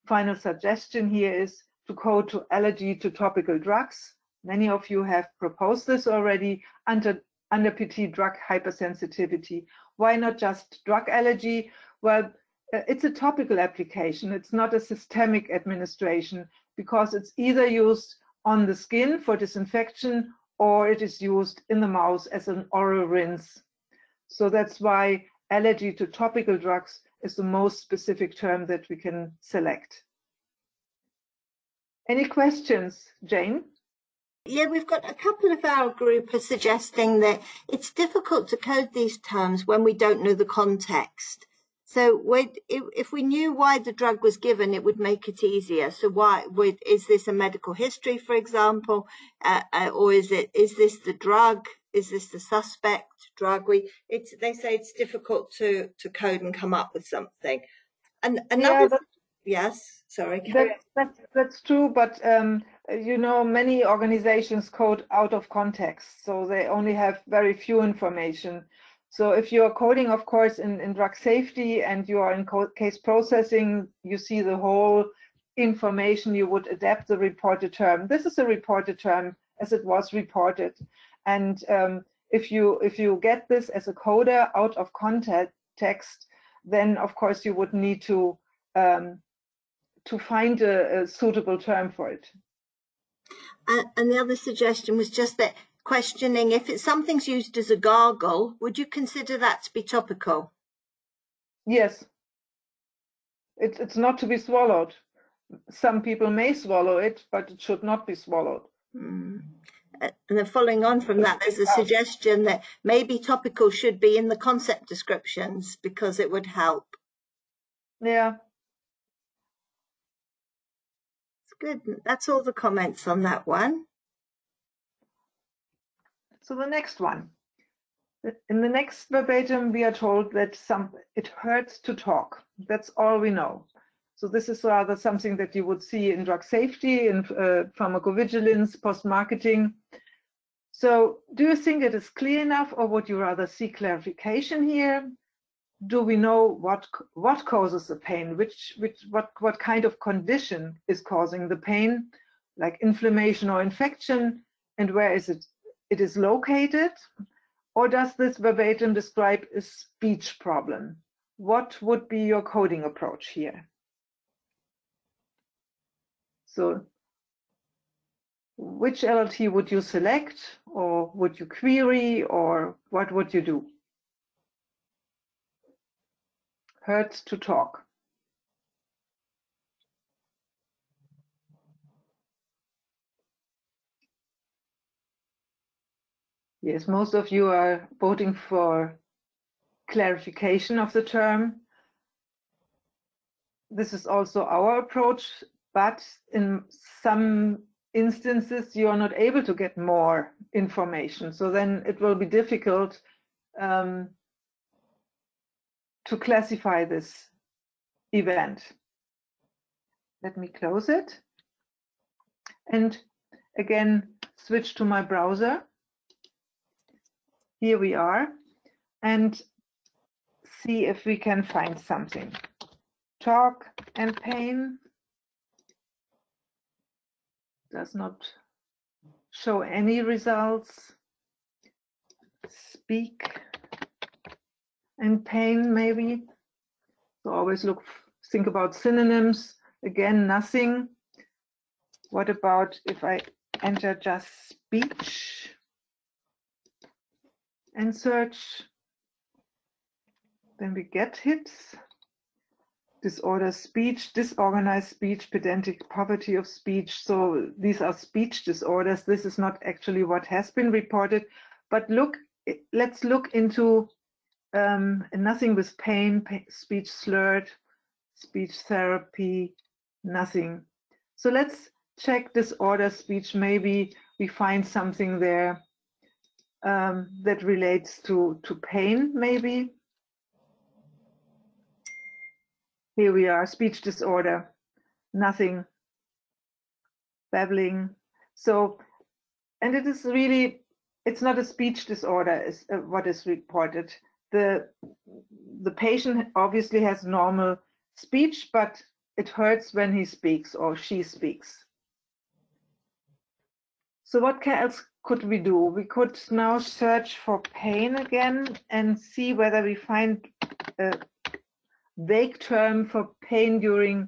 final suggestion here is to code to allergy to topical drugs. Many of you have proposed this already under PT drug hypersensitivity. Why not just drug allergy? Well, it's a topical application. It's not a systemic administration because it's either used on the skin for disinfection or it is used in the mouth as an oral rinse. So that's why allergy to topical drugs is the most specific term that we can select. Any questions, Jane? Yeah, we've got a couple of our group are suggesting that it's difficult to code these terms when we don't know the context. So if we knew why the drug was given, it would make it easier. So is this a medical history, for example, or is this the drug? Is this the suspect drug? They say it's difficult to code and come up with something. And another, yes, sorry. That's true, but you know, many organizations code out of context, so they only have very few information. So if you are coding, of course, in drug safety and you are in case processing, you see the whole information, you would adapt the reported term. This is a reported term as it was reported. And if you get this as a coder out of context, then of course you would need to find a suitable term for it. And the other suggestion was just that questioning if something's used as a gargle, would you consider that to be topical? Yes. It's not to be swallowed. Some people may swallow it, but it should not be swallowed. And then following on from that, there's a suggestion that maybe topical should be in the concept descriptions because it would help. Yeah. It's good. That's all the comments on that one. So the next one. In the next verbatim, we are told that it hurts to talk. That's all we know. So this is rather something that you would see in drug safety, in pharmacovigilance, post-marketing. So do you think it is clear enough, or would you rather see clarification here? Do we know what causes the pain? What kind of condition is causing the pain, like inflammation or infection, and where is it is located? Or does this verbatim describe a speech problem? What would be your coding approach here? So which LLT would you select, or would you query, or what would you do? Hurts to talk. Yes, most of you are voting for clarification of the term. This is also our approach, but in some instances you are not able to get more information. So then it will be difficult to classify this event. Let me close it and again switch to my browser. Here we are, and see if we can find something. Talk and pain does not show any results. Speak and pain maybe. So always think about synonyms. Again, nothing. What about if I enter just speech and search? Then we get hits. Disorder speech, disorganized speech, pedantic poverty of speech. So these are speech disorders. This is not actually what has been reported. But let's look into nothing with pain, speech slurred, speech therapy, nothing. So let's check disorder speech. Maybe we find something there. that relates to pain, maybe. Here we are, speech disorder, nothing, babbling. So, and it is really, it's not a speech disorder is what is reported. The patient obviously has normal speech, but it hurts when he speaks or she speaks. So what else could we do? We could now search for pain again and see whether we find a vague term for pain during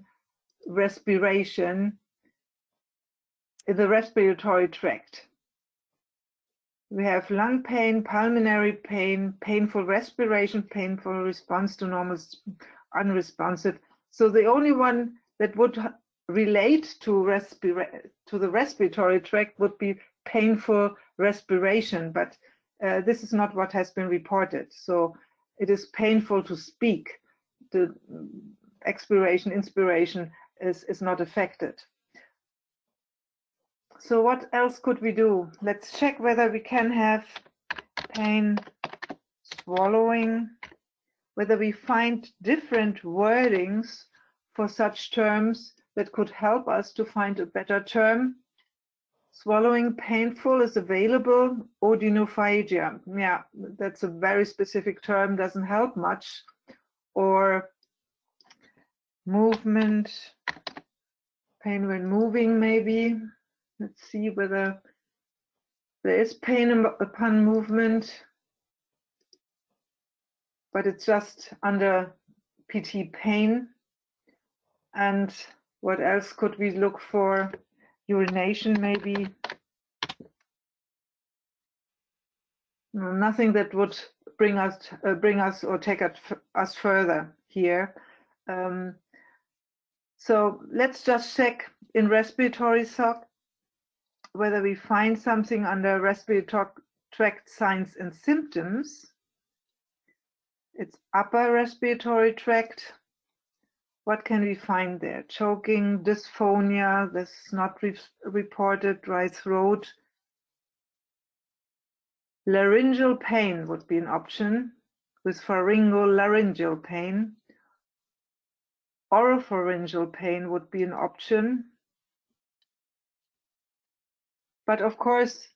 respiration in the respiratory tract. We have lung pain, pulmonary pain, painful respiration, painful response to normal, unresponsive. So the only one that would relate to the respiratory tract would be painful respiration, but this is not what has been reported. So it is painful to speak. The expiration, inspiration is not affected. So what else could we do? Let's check whether we can have pain swallowing, whether we find different wordings for such terms that could help us to find a better term. Swallowing painful is available. Odynophagia, yeah, that's a very specific term, doesn't help much. Or movement, pain when moving, maybe. Let's see whether there is pain upon movement, but it's just under PT pain. And what else could we look for? Urination, maybe. No, nothing that would bring us or take us further here. So let's just check in respiratory shock whether we find something under respiratory tract signs and symptoms. It's upper respiratory tract. What can we find there? Choking, dysphonia, this is not reported, dry throat. Laryngeal pain would be an option, with pharyngeal pain. Oropharyngeal pain would be an option. But of course,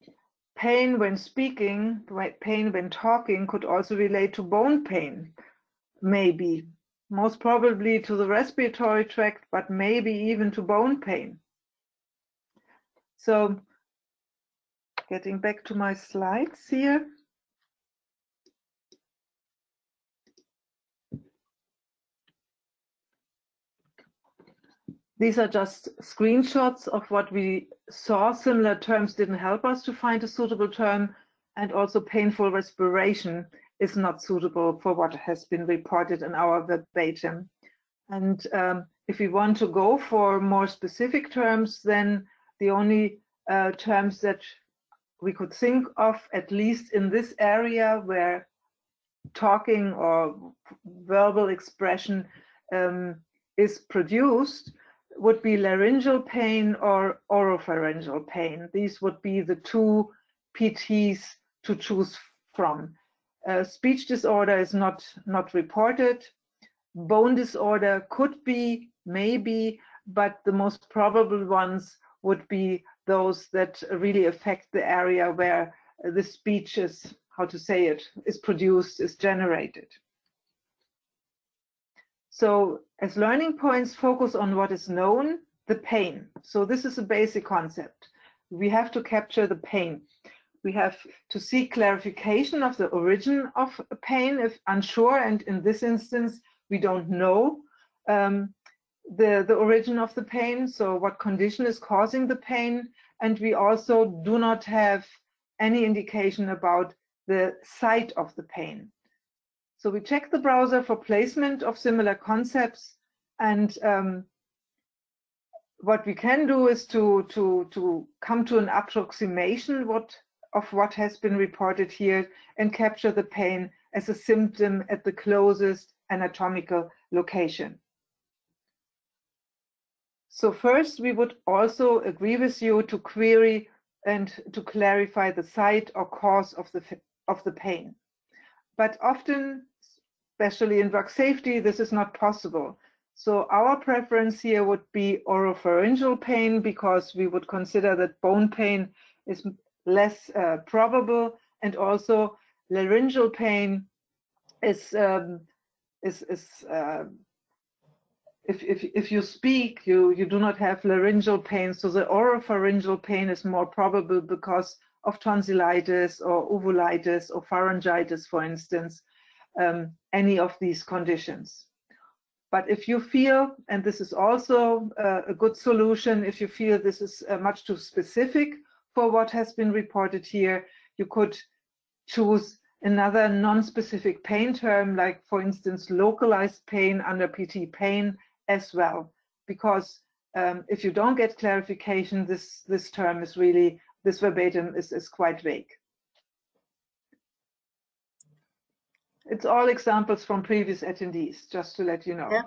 pain when speaking, pain when talking could also relate to bone pain, maybe. Most probably to the respiratory tract, but maybe even to bone pain. So, getting back to my slides here. These are just screenshots of what we saw. Similar terms didn't help us to find a suitable term, and also painful respiration is not suitable for what has been reported in our verbatim. And if we want to go for more specific terms, then the only terms that we could think of, at least in this area where talking or verbal expression is produced, would be laryngeal pain or oropharyngeal pain. These would be the two PTs to choose from. Speech disorder is not reported. Bone disorder could be, maybe, but the most probable ones would be those that really affect the area where the speech is, how to say it, is produced, is generated. So as learning points, focus on what is known, the pain. So this is a basic concept. We have to capture the pain. We have to seek clarification of the origin of pain if unsure, and in this instance, we don't know the origin of the pain, so what condition is causing the pain, and we also do not have any indication about the site of the pain. So we check the browser for placement of similar concepts, and what we can do is to come to an approximation of what has been reported here and capture the pain as a symptom at the closest anatomical location. So first, we would also agree with you to query and to clarify the site or cause of the pain. But often, especially in drug safety, this is not possible. So our preference here would be oropharyngeal pain, because we would consider that bone pain is less probable, and also laryngeal pain is if you speak, you do not have laryngeal pain. So the oropharyngeal pain is more probable because of tonsillitis or uvulitis or pharyngitis, for instance, any of these conditions. But if you feel, and this is also a good solution, if you feel this is much too specific for what has been reported here, you could choose another non-specific pain term, like, for instance, localized pain under PT pain as well. Because if you don't get clarification, this term is really, this verbatim is quite vague. It's all examples from previous attendees, just to let you know.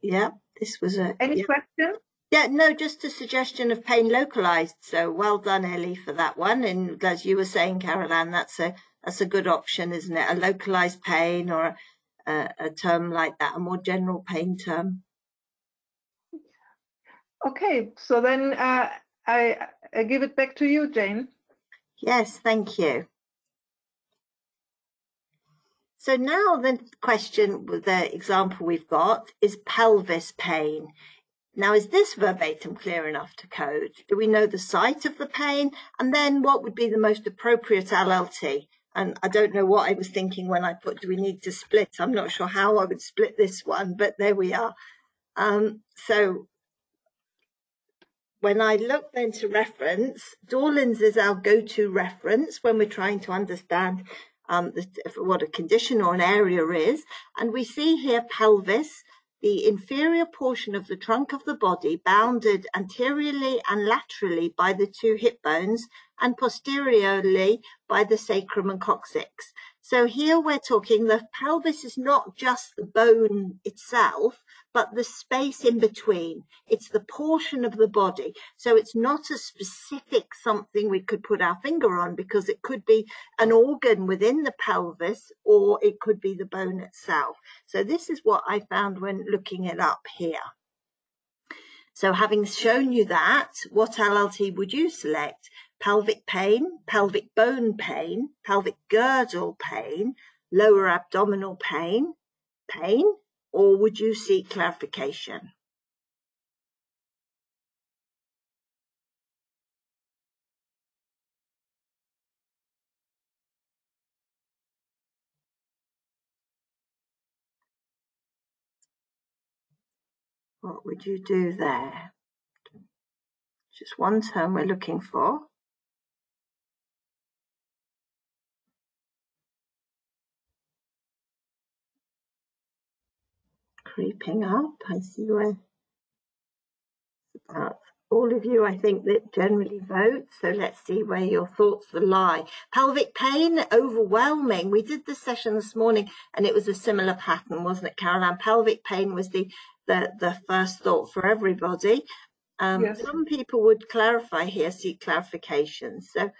Yeah, this was a... Any question? Yeah, no, just a suggestion of pain localized. So well done, Ellie, for that one. And as you were saying, Caroline, that's a good option, isn't it? A localized pain, or a term like that, a more general pain term. Okay, so then I give it back to you, Jane. Yes, thank you. So now the question, the example we've got is pelvis pain. Now, is this verbatim clear enough to code? Do we know the site of the pain? And then what would be the most appropriate LLT? And I don't know what I was thinking when I put, do we need to split? I'm not sure how I would split this one, but there we are. So when I look then to reference, Dorland's is our go-to reference when we're trying to understand what a condition or an area is. And we see here pelvis, the inferior portion of the trunk of the body, bounded anteriorly and laterally by the two hip bones and posteriorly by the sacrum and coccyx. So here we're talking, the pelvis is not just the bone itself, but the space in between. It's the portion of the body. So it's not a specific something we could put our finger on, because it could be an organ within the pelvis, or it could be the bone itself. So this is what I found when looking it up here. So having shown you that, what LLT would you select? Pelvic pain, pelvic bone pain, pelvic girdle pain, lower abdominal pain, or would you seek clarification? What would you do there? Just one term we're looking for. Creeping up, I see where all of you, I think, that generally vote. So let's see where your thoughts lie. Pelvic pain, overwhelming. We did this session this morning and it was a similar pattern, wasn't it, Caroline? Pelvic pain was the first thought for everybody. Yes. Some people would clarify here, seek clarification. So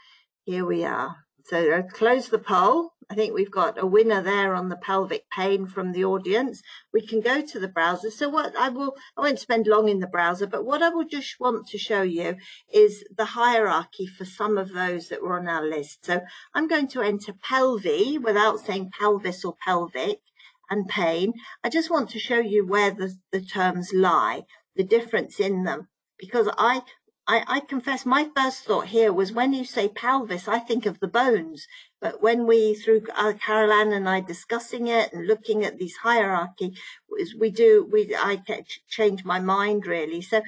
here we are. So I'll close the poll. I think we've got a winner there on the pelvic pain from the audience. We can go to the browser. So what I won't spend long in the browser, but what I will just want to show you is the hierarchy for some of those that were on our list. So I'm going to enter pelvi without saying pelvis or pelvic and pain. I just want to show you where the terms lie, the difference in them, because I confess my first thought here was when you say pelvis, I think of the bones. But when through Caroline and I discussing it and looking at these hierarchy, I change my mind really. So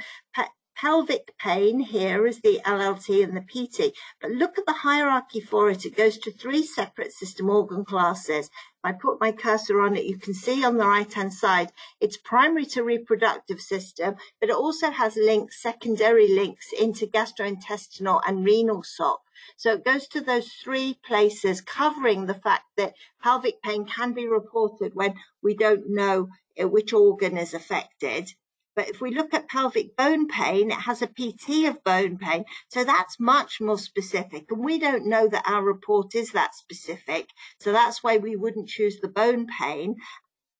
pelvic pain here is the LLT and the PT. But look at the hierarchy for it. It goes to 3 separate system organ classes. If I put my cursor on it, you can see on the right-hand side, it's primary to reproductive system, but it also has links, secondary links into gastrointestinal and renal SOP. So it goes to those 3 places, covering the fact that pelvic pain can be reported when we don't know which organ is affected. But if we look at pelvic bone pain, it has a PT of bone pain. So that's much more specific. And we don't know that our report is that specific. So that's why we wouldn't choose the bone pain.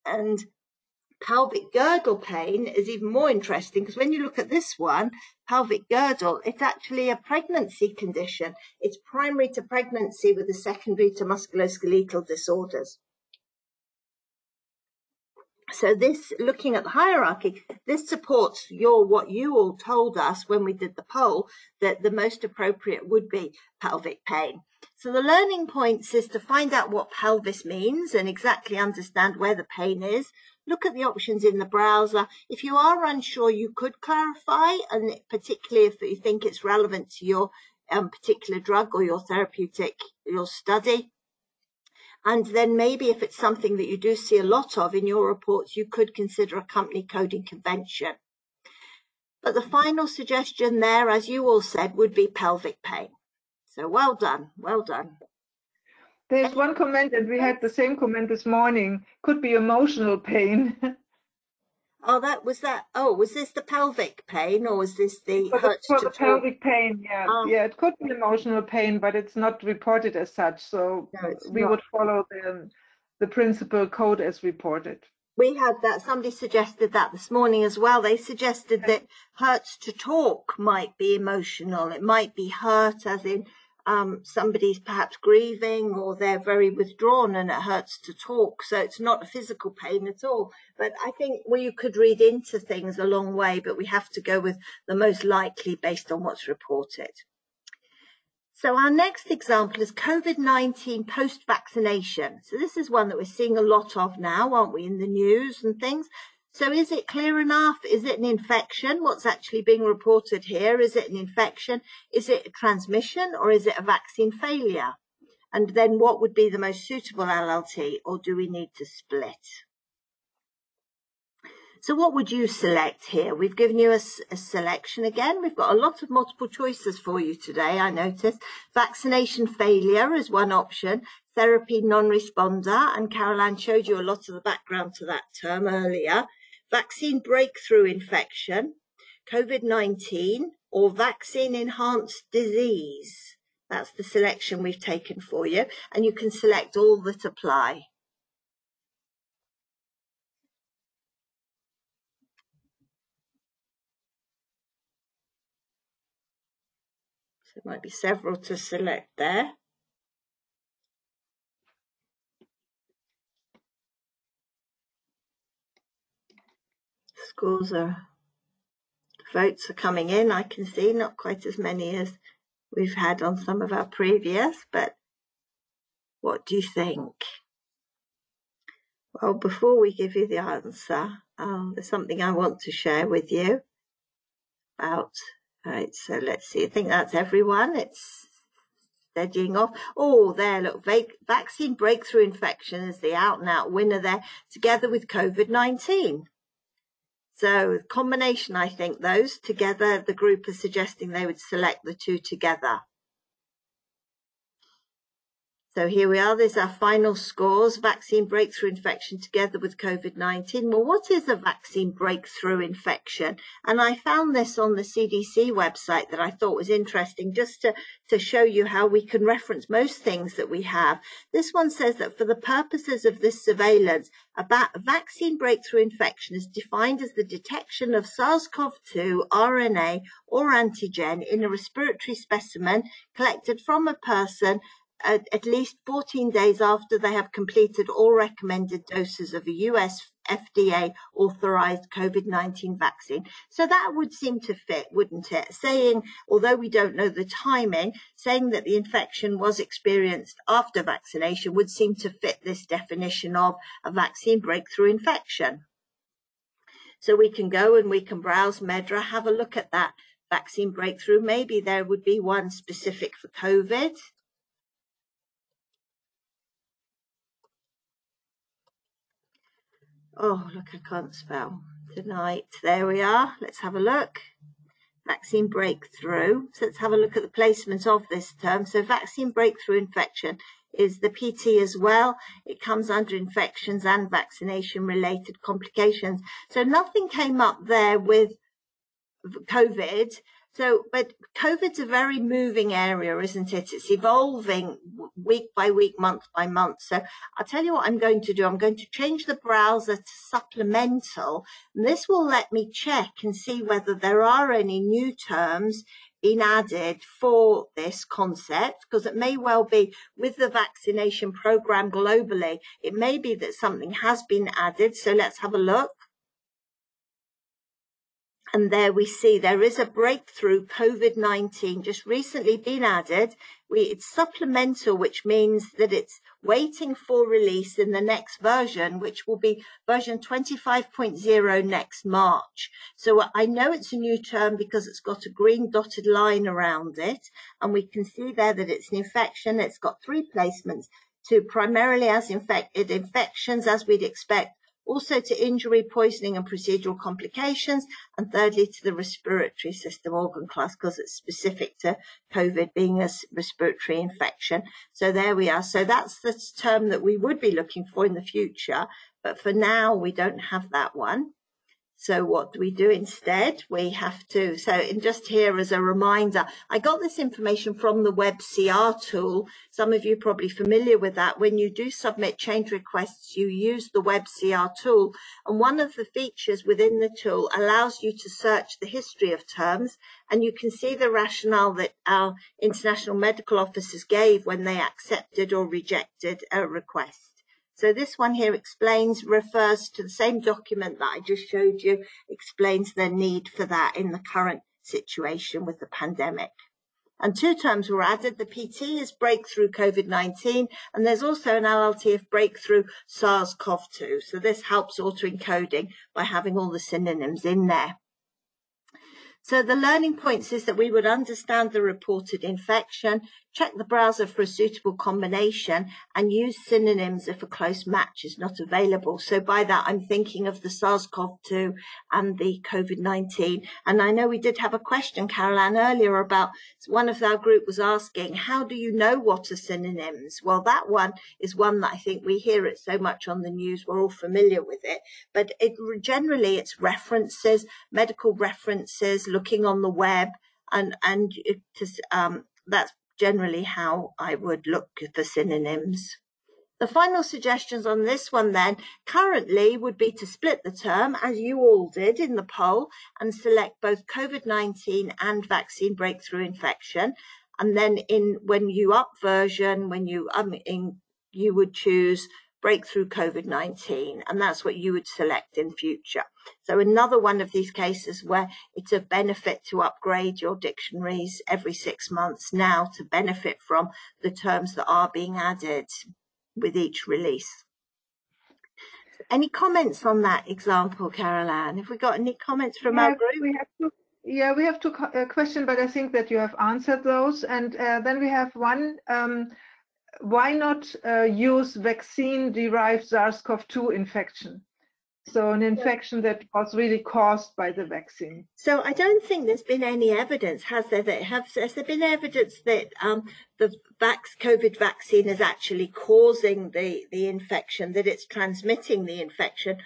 And pelvic girdle pain is even more interesting, because when you look at this one, pelvic girdle, it's actually a pregnancy condition. It's primary to pregnancy with a secondary to musculoskeletal disorders. So this, looking at the hierarchy, this supports what you all told us when we did the poll, that the most appropriate would be pelvic pain. So the learning points is to find out what pelvis means and exactly understand where the pain is. Look at the options in the browser. If you are unsure, you could clarify, and particularly if you think it's relevant to your particular drug or your therapeutic, your study. And then maybe if it's something that you do see a lot of in your reports, you could consider a company coding convention. But the final suggestion there, as you all said, would be pelvic pain. So well done, well done. There's one comment, and we had the same comment this morning. Could be emotional pain. Oh, was this the pelvic pain, or was this the hurt to talk? Pelvic pain, yeah. Yeah, it could be emotional pain, but it's not reported as such. So no, we would follow the principal code as reported. We had that, somebody suggested that this morning as well. They suggested that hurts to talk might be emotional. It might be hurt as in somebody's perhaps grieving, or they're very withdrawn and it hurts to talk. So it's not a physical pain at all. But I think you could read into things a long way, but we have to go with the most likely based on what's reported. So our next example is COVID-19 post-vaccination. So this is one that we're seeing a lot of now, aren't we, in the news and things. So is it clear enough? Is it an infection? What's actually being reported here? Is it an infection? Is it a transmission, or is it a vaccine failure? And then what would be the most suitable LLT, or do we need to split? So what would you select here? We've given you a selection again. We've got a lot of multiple choices for you today, I noticed. Vaccination failure is one option. Therapy non-responder, and Caroline showed you a lot of the background to that term earlier. Vaccine breakthrough infection, COVID-19, or vaccine-enhanced disease. That's the selection we've taken for you, and you can select all that apply. So there might be several to select there. Votes are coming in, I can see, not quite as many as we've had on some of our previous, but what do you think? Well, before we give you the answer, there's something I want to share with you about, right, so let's see, I think that's everyone. It's steadying off. Oh, there, look, vaccine breakthrough infection is the out and out winner there, together with COVID-19. So combination, I think those together, the group is suggesting they would select the two together. So here we are, there's our final scores, vaccine breakthrough infection together with COVID-19. Well, what is a vaccine breakthrough infection? And I found this on the CDC website that I thought was interesting, just to show you how we can reference most things that we have. This one says that for the purposes of this surveillance, a vaccine breakthrough infection is defined as the detection of SARS-CoV-2 RNA or antigen in a respiratory specimen collected from a person at least 14 days after they have completed all recommended doses of a US FDA authorized COVID-19 vaccine. So that would seem to fit, wouldn't it? Saying, although we don't know the timing, saying that the infection was experienced after vaccination would seem to fit this definition of a vaccine breakthrough infection. So we can go and we can browse MedDRA, have a look at that vaccine breakthrough. Maybe there would be one specific for COVID. Oh, look, I can't spell tonight. There we are. Let's have a look. Vaccine breakthrough. So let's have a look at the placement of this term. So vaccine breakthrough infection is the PT as well. It comes under infections and vaccination related complications. So nothing came up there with COVID. So, but COVID's a very moving area, isn't it? It's evolving week by week, month by month. So I'll tell you what I'm going to do. I'm going to change the browser to supplemental, and this will let me check and see whether there are any new terms being added for this concept, because it may well be with the vaccination program globally, it may be that something has been added. So let's have a look. And there we see there is a breakthrough COVID-19 just recently been added. It's supplemental, which means that it's waiting for release in the next version, which will be version 25.0 next March. So I know it's a new term because it's got a green dotted line around it. And we can see there that it's an infection. It's got 3 placements to primarily as infections, as we'd expect, also to injury, poisoning and procedural complications, and thirdly to the respiratory system organ class, because it's specific to COVID being a respiratory infection. So there we are. So that's the term that we would be looking for in the future, but for now we don't have that one. So what do we do instead? We have to, so and just here as a reminder, I got this information from the WebCR tool. Some of you are probably familiar with that. When you do submit change requests, you use the WebCR tool. And one of the features within the tool allows you to search the history of terms. And you can see the rationale that our international medical officers gave when they accepted or rejected a request. So this one here refers to the same document that I just showed you, explains the need for that in the current situation with the pandemic. And 2 terms were added. The PT is breakthrough COVID-19, and there's also an LLT of breakthrough SARS-CoV-2. So this helps auto-encoding by having all the synonyms in there. So the learning points is that we would understand the reported infection, check the browser for a suitable combination, and use synonyms if a close match is not available. So by that, I'm thinking of the SARS-CoV-2 and the COVID-19. And I know we did have a question, Caroline, earlier about one of our group was asking, how do you know what are synonyms? Well, that one is one that I think we hear it so much on the news, we're all familiar with it. But generally, it's references, medical references, looking on the web, and that's generally how I would look for synonyms. The final suggestions on this one then currently would be to split the term, as you all did in the poll, and select both COVID-19 and vaccine breakthrough infection. And then when you up version, you would choose breakthrough COVID-19, and that's what you would select in future. So another one of these cases where it's a benefit to upgrade your dictionaries every 6 months now to benefit from the terms that are being added with each release. Any comments on that example, Caroline? Have we got any comments from our group? We have 2 questions, but I think that you have answered those. And then we have one. Why not use vaccine-derived SARS-CoV-2 infection? So an infection that was really caused by the vaccine. So I don't think there's been any evidence, has there? Has there been evidence that the COVID vaccine is actually causing the infection, that it's transmitting the infection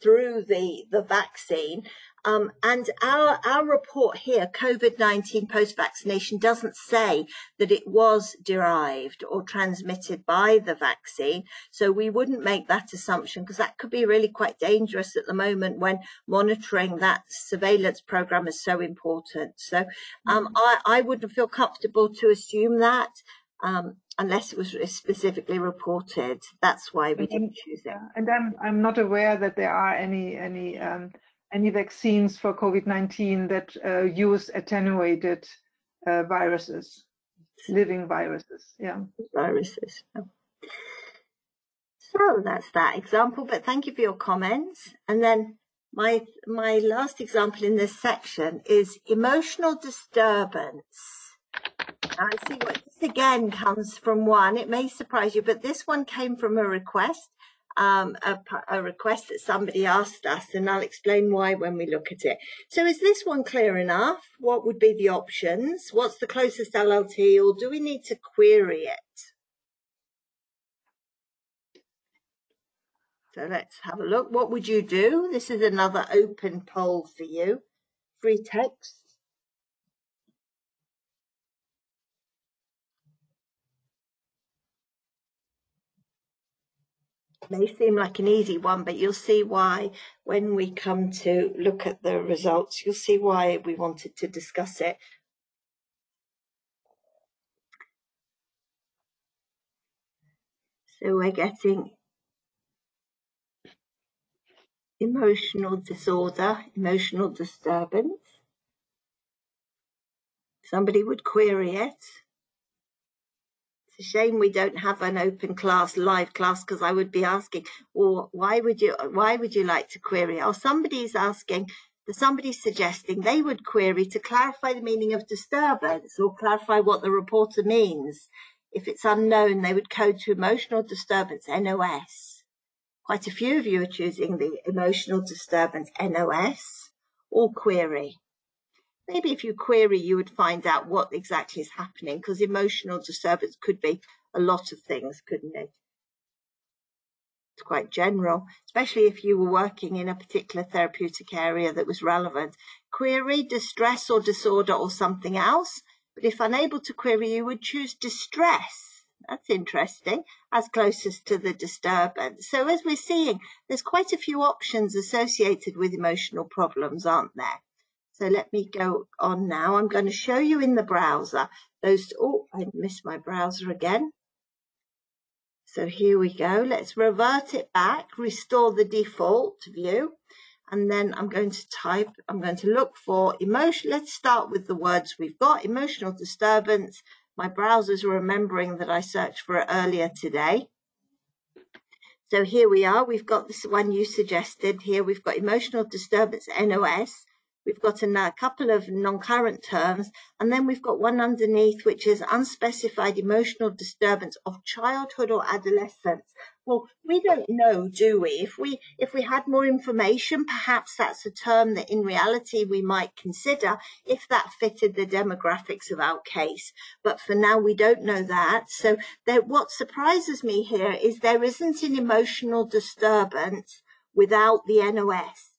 through the vaccine? And our report here, COVID-19 post-vaccination, doesn't say that it was derived or transmitted by the vaccine. So we wouldn't make that assumption, because that could be really quite dangerous at the moment when monitoring that surveillance program is so important. So I wouldn't feel comfortable to assume that unless it was specifically reported. That's why we didn't choose it. And I'm not aware that there are any vaccines for COVID-19 that use attenuated viruses, living viruses. Viruses. So that's that example, but thank you for your comments. And then my last example in this section is emotional disturbance. I see what this again comes from one. It may surprise you, but this one came from a request. A request that somebody asked us, and I'll explain why when we look at it. So is this one clear enough? What would be the options? What's the closest LLT, or do we need to query it? So let's have a look. What would you do? This is another open poll for you. Free text. May seem like an easy one, but you'll see why when we come to look at the results. You'll see why we wanted to discuss it. So we're getting emotional disorder, emotional disturbance. Somebody would query it. It's a shame we don't have an open class, live class, because I would be asking, well, why would you like to query? Or somebody's suggesting they would query to clarify the meaning of disturbance or clarify what the reporter means. If it's unknown, they would code to emotional disturbance, NOS. Quite a few of you are choosing the emotional disturbance, NOS, or query. Maybe if you query, you would find out what exactly is happening, because emotional disturbance could be a lot of things, couldn't it? It's quite general, especially if you were working in a particular therapeutic area that was relevant. Query, distress or disorder or something else. But if unable to query, you would choose distress. That's interesting, as closest to the disturbance. So as we're seeing, there's quite a few options associated with emotional problems, aren't there? So let me go on now. I'm going to show you in the browser those. Oh, I missed my browser again. So here we go. Let's revert it back, restore the default view. And then I'm going to look for emotion. Let's start with the words we've got. Emotional disturbance. My browser's remembering that I searched for it earlier today. So here we are. We've got this one you suggested here. We've got emotional disturbance, NOS. We've got a couple of non-current terms, and then we've got one underneath, which is unspecified emotional disturbance of childhood or adolescence. Well, we don't know, do we? If we had more information, perhaps that's a term that in reality we might consider if that fitted the demographics of our case. But for now, we don't know that. So what surprises me here is there isn't an emotional disturbance without the NOS.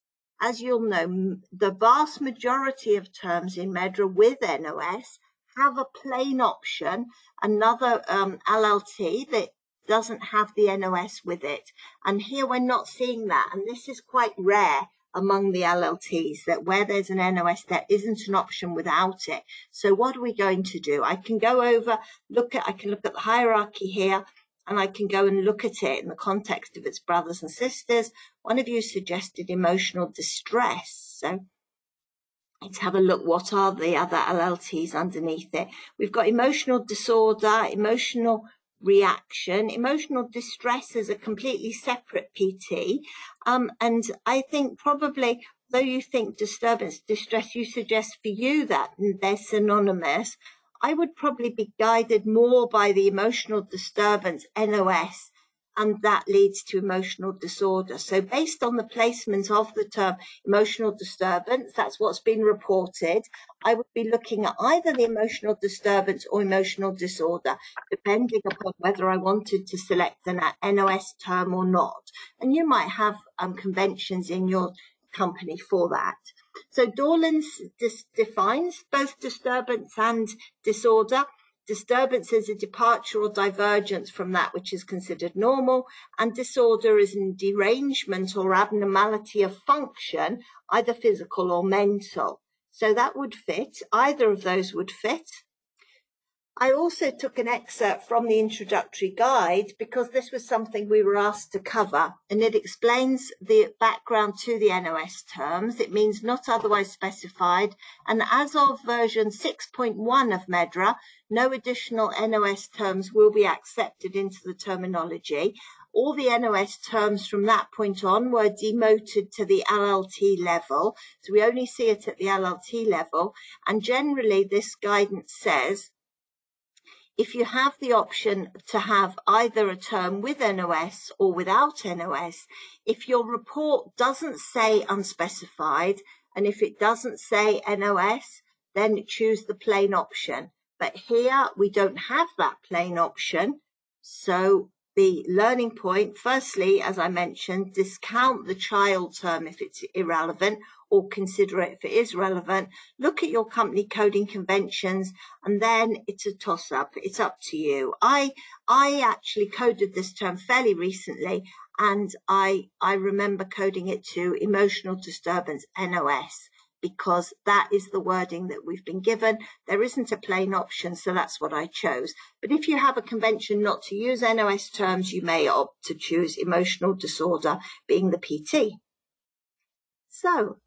As you'll know, the vast majority of terms in MEDRA with NOS have a plain option, another LLT that doesn't have the NOS with it. And here we're not seeing that. And this is quite rare among the LLTs, that where there's an NOS, there isn't an option without it. So what are we going to do? I can go over, I can look at the hierarchy here, and I can go and look at it in the context of its brothers and sisters. One of you suggested emotional distress. So let's have a look. What are the other LLTs underneath it? We've got emotional disorder, emotional reaction. Emotional distress is a completely separate PT. And I think probably, though you think disturbance, distress, you suggest for you that they're synonymous. I would probably be guided more by the emotional disturbance, NOS, and that leads to emotional disorder. So based on the placement of the term emotional disturbance, that's what's been reported, I would be looking at either the emotional disturbance or emotional disorder, depending upon whether I wanted to select an NOS term or not. And you might have conventions in your company for that. So Dorland's defines both disturbance and disorder. Disturbance is a departure or divergence from that which is considered normal, and disorder is a derangement or abnormality of function, either physical or mental. So that would fit, either of those would fit. I also took an excerpt from the introductory guide because this was something we were asked to cover, and it explains the background to the NOS terms. It means not otherwise specified, and as of version 6.1 of MEDRA, no additional NOS terms will be accepted into the terminology. All the NOS terms from that point on were demoted to the LLT level, so we only see it at the LLT level, and generally this guidance says if you have the option to have either a term with NOS or without NOS, if your report doesn't say unspecified, and if it doesn't say NOS, then choose the plain option. But here we don't have that plain option, so the learning point, firstly, as I mentioned, discount the child term if it's irrelevant, or consider it if it is relevant. Look at your company coding conventions, and then it's a toss-up. It's up to you. I actually coded this term fairly recently, and I remember coding it to emotional disturbance, NOS, because that is the wording that we've been given. There isn't a plain option, so that's what I chose. But if you have a convention not to use NOS terms, you may opt to choose emotional disorder, being the PT. So,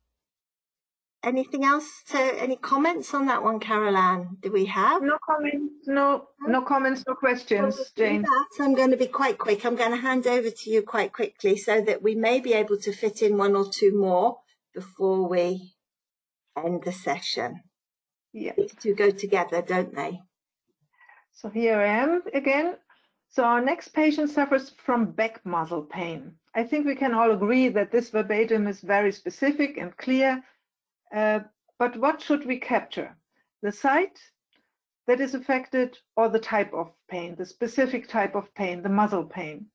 anything else? Any comments on that one, Carol-Ann? Do we have? No comments, no comments, no questions, Jane. So I'm going to be quite quick. I'm going to hand over to you quite quickly so that we may be able to fit in one or two more before we end the session. Yeah. These two go together, don't they? So here I am again. So our next patient suffers from back muscle pain. I think we can all agree that this verbatim is very specific and clear. But what should we capture? The site that is affected, or the type of pain, the specific type of pain, the muscle pain?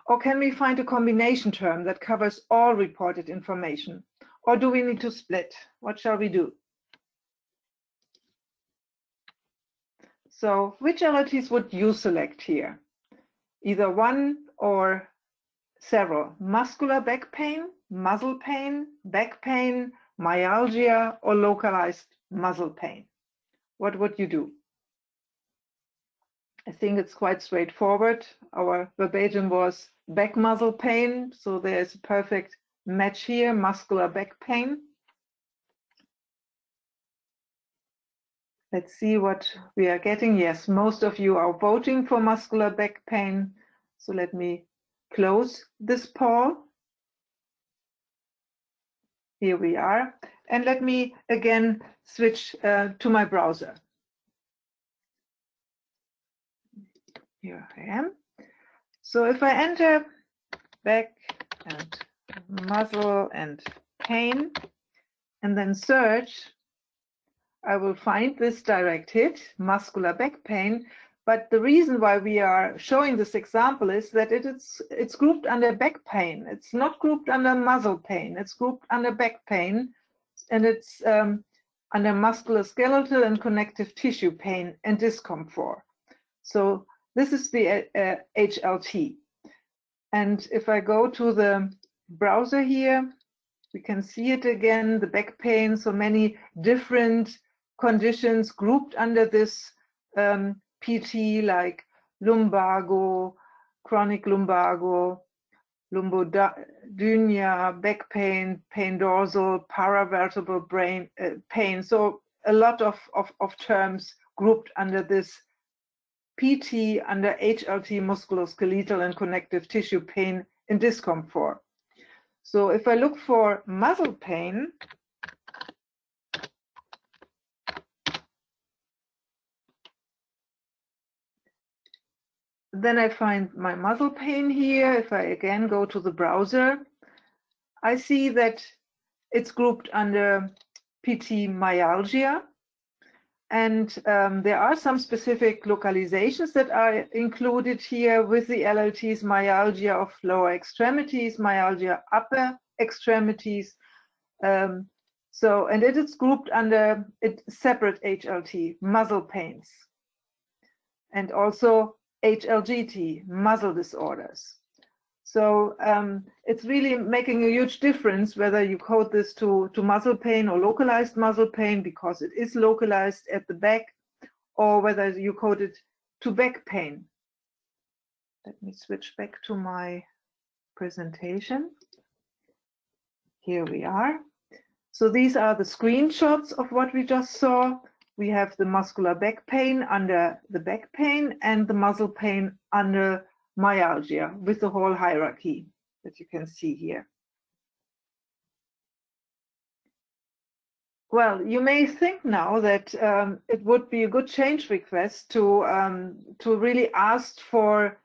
Or can we find a combination term that covers all reported information? Or do we need to split? What shall we do? So which LRTs would you select here? Either one or several. Muscular back pain, muscle pain, back pain, myalgia, or localized muscle pain. What would you do? I think it's quite straightforward. Our verbatim was back muscle pain, so there's a perfect match here, muscular back pain. Let's see what we are getting. Yes, most of you are voting for muscular back pain. So let me close this poll. Here we are. And let me again switch to my browser. Here I am. So if I enter back and muscle and pain and then search, I will find this direct hit, muscular back pain. But the reason why we are showing this example is that it's grouped under back pain. It's not grouped under muscle pain. It's grouped under back pain, and it's under musculoskeletal and connective tissue pain and discomfort. So this is the HLT. And if I go to the browser here, we can see it again, the back pain, so many different conditions grouped under this PT, like lumbago, chronic lumbago, lumbodynia, back pain, pain dorsal, paravertebral pain. So a lot of terms grouped under this PT, under HLT, musculoskeletal and connective tissue pain and discomfort. So if I look for muscle pain, then I find my muscle pain here. If I again go to the browser, I see that it's grouped under PT myalgia. And there are some specific localizations that are included here with the LLTs: myalgia of lower extremities, myalgia upper extremities. And it is grouped under a separate HLT, muscle pains, and also HLGT, muscle disorders. So it's really making a huge difference whether you code this to muscle pain or localized muscle pain, because it is localized at the back, or whether you code it to back pain. Let me switch back to my presentation. Here we are. So these are the screenshots of what we just saw. We have the muscular back pain under the back pain and the muscle pain under myalgia, with the whole hierarchy that you can see here. Well, you may think now that it would be a good change request to really ask for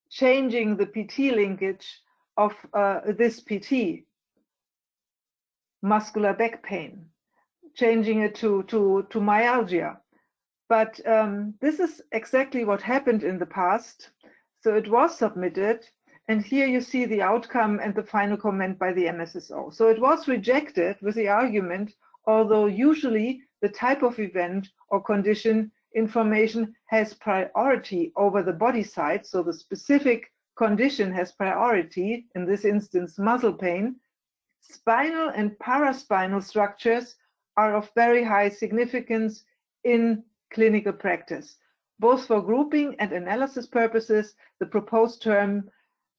changing the PT linkage of this PT, muscular back pain, changing it to myalgia. But this is exactly what happened in the past. So it was submitted, and here you see the outcome and the final comment by the MSSO. So it was rejected with the argument, although usually the type of event or condition information has priority over the body site, so the specific condition has priority, in this instance muscle pain, spinal and paraspinal structures are of very high significance in clinical practice. Both for grouping and analysis purposes, the proposed term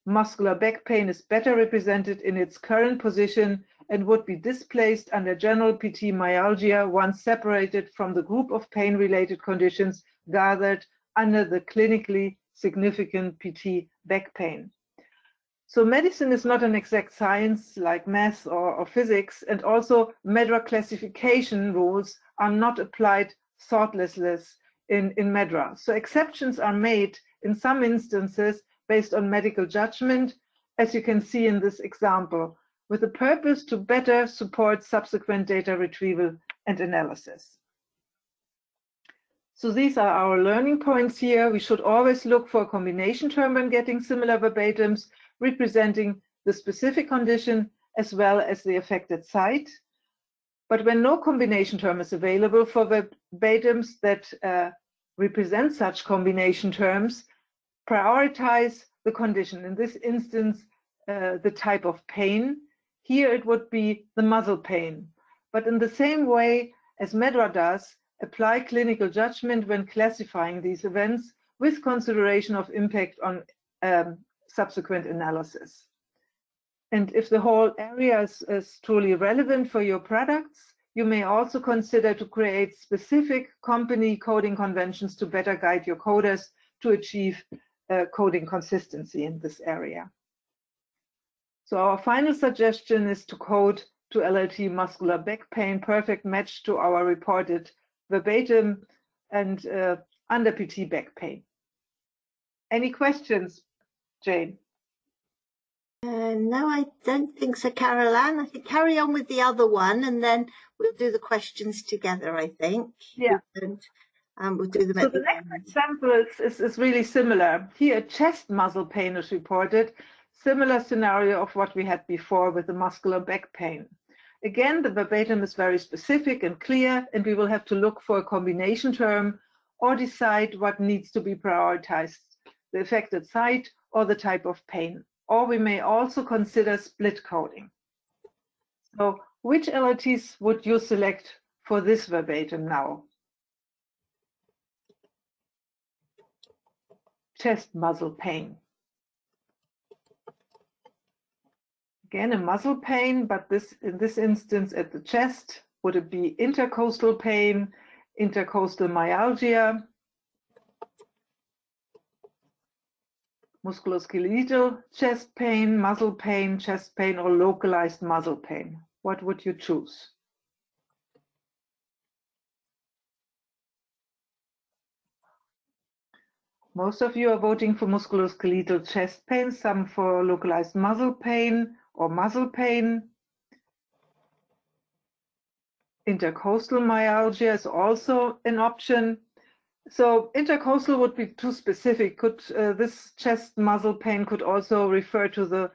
muscular back pain is better represented in its current position and would be displaced under general PT myalgia once separated from the group of pain-related conditions gathered under the clinically significant PT back pain. So medicine is not an exact science like math or physics, and also MEDRA classification rules are not applied thoughtlessly in MEDRA. So exceptions are made in some instances based on medical judgment, as you can see in this example, with the purpose to better support subsequent data retrieval and analysis. So these are our learning points here. We should always look for a combination term when getting similar verbatims representing the specific condition as well as the affected site. But when no combination term is available for verbatims that represent such combination terms, prioritize the condition. In this instance, the type of pain. Here it would be the muscle pain. But in the same way as MEDRA does, apply clinical judgment when classifying these events with consideration of impact on subsequent analysis. And if the whole area is truly relevant for your products, you may also consider to create specific company coding conventions to better guide your coders to achieve coding consistency in this area. So our final suggestion is to code to LLT muscular back pain, perfect match to our reported verbatim and under PT back pain. Any questions, Jane? No, I don't think so, Caroline. I think carry on with the other one and then we'll do the questions together, I think. Yeah. We'll do them so at the next example is really similar. Here, chest muscle pain is reported. Similar scenario of what we had before with the muscular back pain. Again, the verbatim is very specific and clear, and we will have to look for a combination term or decide what needs to be prioritized, the affected site or the type of pain. Or we may also consider split coding. So which LLTs would you select for this verbatim now? Chest muscle pain. Again, a muscle pain, but in this instance at the chest. Would it be intercostal pain, intercostal myalgia, musculoskeletal chest pain, chest pain, or localized muscle pain? What would you choose? Most of you are voting for musculoskeletal chest pain, some for localized muscle pain or muscle pain. Intercostal myalgia is also an option. So intercostal would be too specific. This chest muscle pain could also refer to the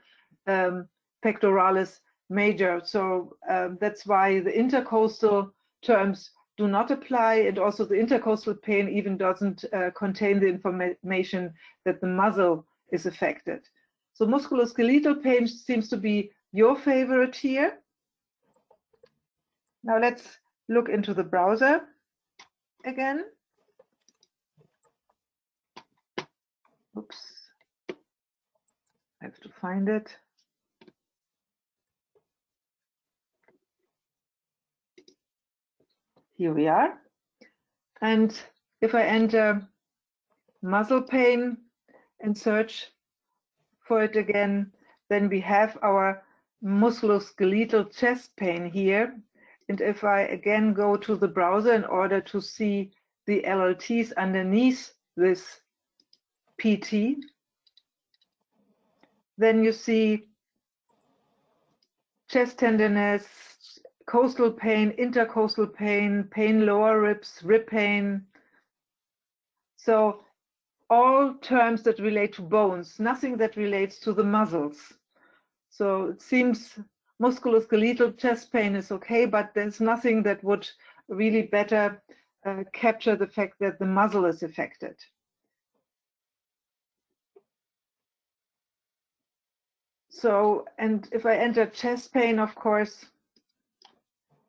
pectoralis major. So that's why the intercostal terms do not apply, and also the intercostal pain even doesn't contain the information that the muscle is affected. So musculoskeletal pain seems to be your favorite here. Now let's look into the browser again. Oops, I have to find it. Here we are. And if I enter muscle pain and search for it again, then we have our musculoskeletal chest pain here. And if I again go to the browser in order to see the LLTs underneath this PT, then you see chest tenderness, coastal pain, intercostal pain, pain lower ribs, rib pain. So all terms that relate to bones, nothing that relates to the muscles. So it seems musculoskeletal chest pain is okay, but there's nothing that would really better capture the fact that the muscle is affected. So, and if I enter chest pain, of course,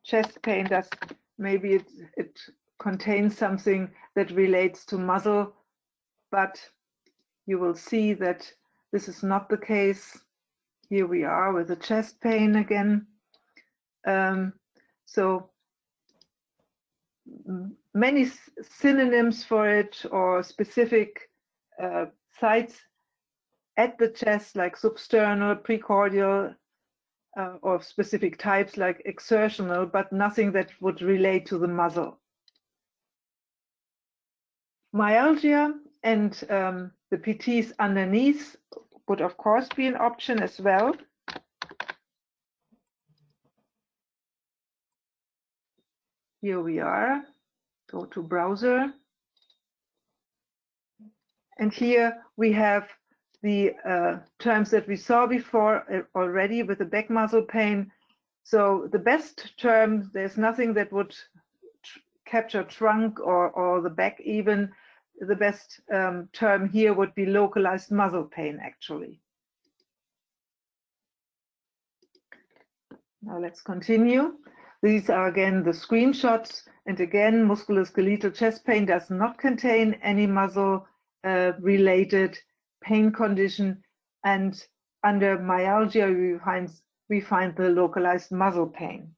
chest pain does, maybe it contains something that relates to muscle, but you will see that this is not the case. Here we are with the chest pain again. So many synonyms for it, or specific sites at the chest, like substernal, precordial, or specific types like exertional, but nothing that would relate to the muscle. Myalgia and the PTs underneath would of course be an option as well. Here we are, go to browser. And here we have the terms that we saw before already with the back muscle pain. So the best term, there's nothing that would capture trunk or the back even. The best term here would be localized muscle pain, actually. Now let's continue. These are again the screenshots. And again, musculoskeletal chest pain does not contain any muscle related pain condition, and under myalgia we find the localized muscle pain.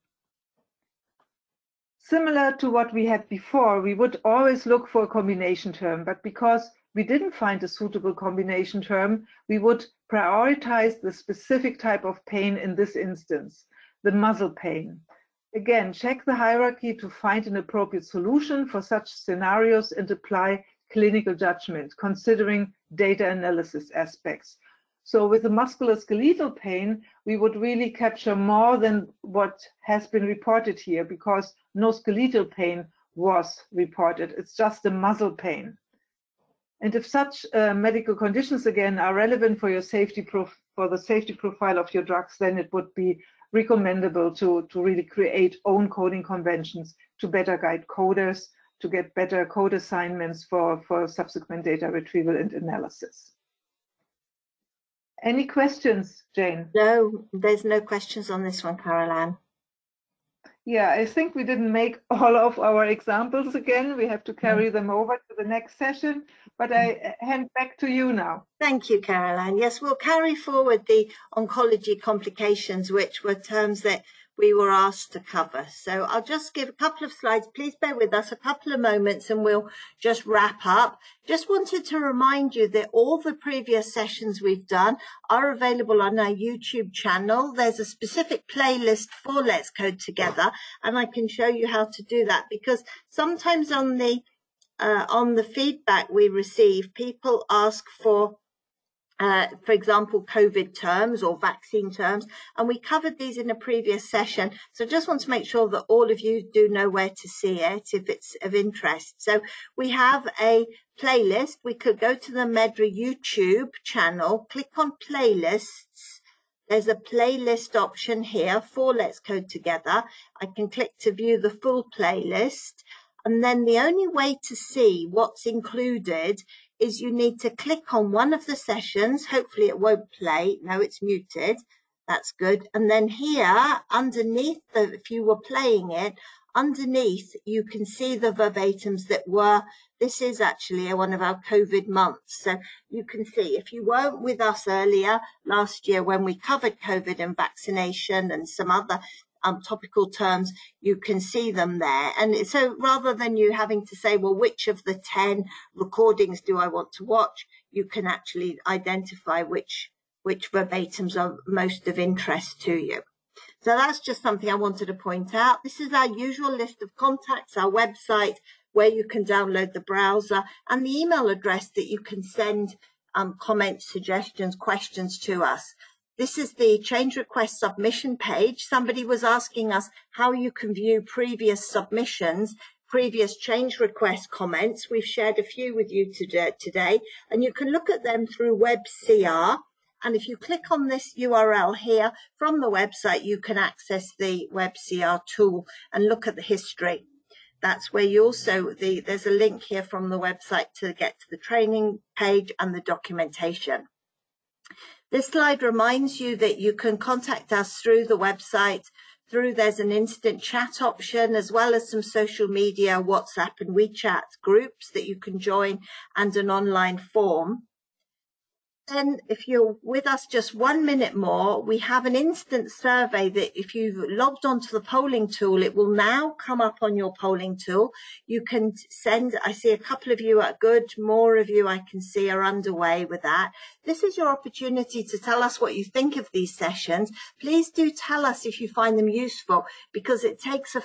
Similar to what we had before, we would always look for a combination term, but because we didn't find a suitable combination term, we would prioritize the specific type of pain in this instance, the muscle pain. Again, check the hierarchy to find an appropriate solution for such scenarios and apply clinical judgment, considering data analysis aspects. So with the musculoskeletal pain, we would really capture more than what has been reported here, because no skeletal pain was reported. It's just the muscle pain. And if such medical conditions again are relevant for your for the safety profile of your drugs, then it would be recommendable to really create own coding conventions to better guide coders, to get better code assignments for subsequent data retrieval and analysis. Any questions, Jane? No, there's no questions on this one, Caroline. Yeah, I think we didn't make all of our examples again. We have to carry them over to the next session, but I hand back to you now. Thank you, Caroline. Yes, we'll carry forward the oncology complications, which were terms that we were asked to cover. So I'll just give a couple of slides. Please bear with us a couple of moments and we'll just wrap up. Just wanted to remind you that all the previous sessions we've done are available on our YouTube channel. There's a specific playlist for Let's Code Together, and I can show you how to do that, because sometimes on the feedback we receive, people ask for example, COVID terms or vaccine terms, and we covered these in a previous session. So just want to make sure that all of you do know where to see it if it's of interest. So we have a playlist. We could go to the Medra YouTube channel, click on playlists. There's a playlist option here for Let's Code Together. I can click to view the full playlist. And then the only way to see what's included is you need to click on one of the sessions. Hopefully it won't play. No, it's muted. That's good. And then here underneath, if you were playing it, underneath you can see the verbatims that were, this is actually one of our COVID months. So you can see, if you weren't with us earlier last year when we covered COVID and vaccination and some other topical terms, you can see them there. And so rather than you having to say, well, which of the 10 recordings do I want to watch, you can actually identify which verbatims are most of interest to you. So that's just something I wanted to point out. This is our usual list of contacts, our website, where you can download the browser, and the email address that you can send comments, suggestions, questions to us. This is the change request submission page. Somebody was asking us how you can view previous submissions. previous change request comments. We've shared a few with you today, and you can look at them through WebCR. And if you click on this URL here from the website, you can access the WebCR tool and look at the history. That's where you also, there's a link here from the website to get to the training page and the documentation. This slide reminds you that you can contact us through the website, there's an instant chat option, as well as some social media, WhatsApp and WeChat groups that you can join, and an online form. Then if you're with us just 1 minute more, we have an instant survey that if you've logged onto the polling tool, it will now come up on your polling tool. You can send, I see a couple of you are good, more of you I can see are underway with that. This is your opportunity to tell us what you think of these sessions. Please do tell us if you find them useful, because it takes a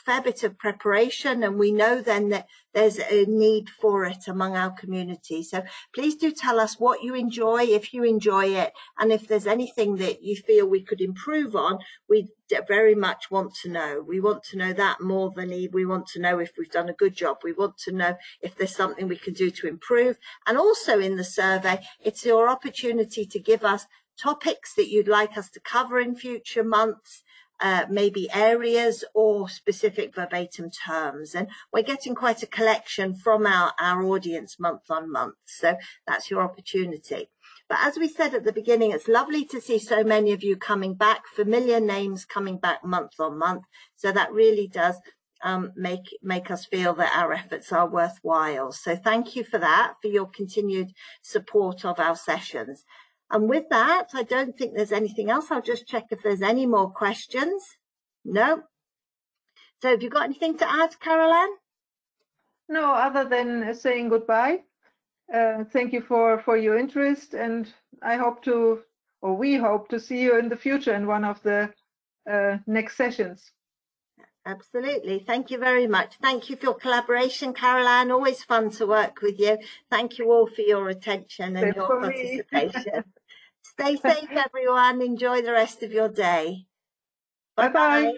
fair bit of preparation, and we know then that there's a need for it among our community. So please do tell us what you enjoy, if you enjoy it, and if there's anything that you feel we could improve on. We very much want to know. We want to know that more than we want to know if we've done a good job. We want to know if there's something we can do to improve. And also in the survey, it's your opportunity to give us topics that you'd like us to cover in future months, maybe areas or specific verbatim terms. And we're getting quite a collection from our audience month on month. So that's your opportunity. But as we said at the beginning, it's lovely to see so many of you coming back, familiar names coming back month on month. So that really does make us feel that our efforts are worthwhile. So thank you for that, for your continued support of our sessions. And with that, I don't think there's anything else. I'll just check if there's any more questions. No. So have you got anything to add, Caroline? No, other than saying goodbye. Thank you for your interest, and I hope to, or we hope to see you in the future in one of the next sessions. Absolutely. Thank you very much. Thank you for your collaboration, Caroline. Always fun to work with you. Thank you all for your attention and your participation. Stay safe, everyone. Enjoy the rest of your day. Bye-bye.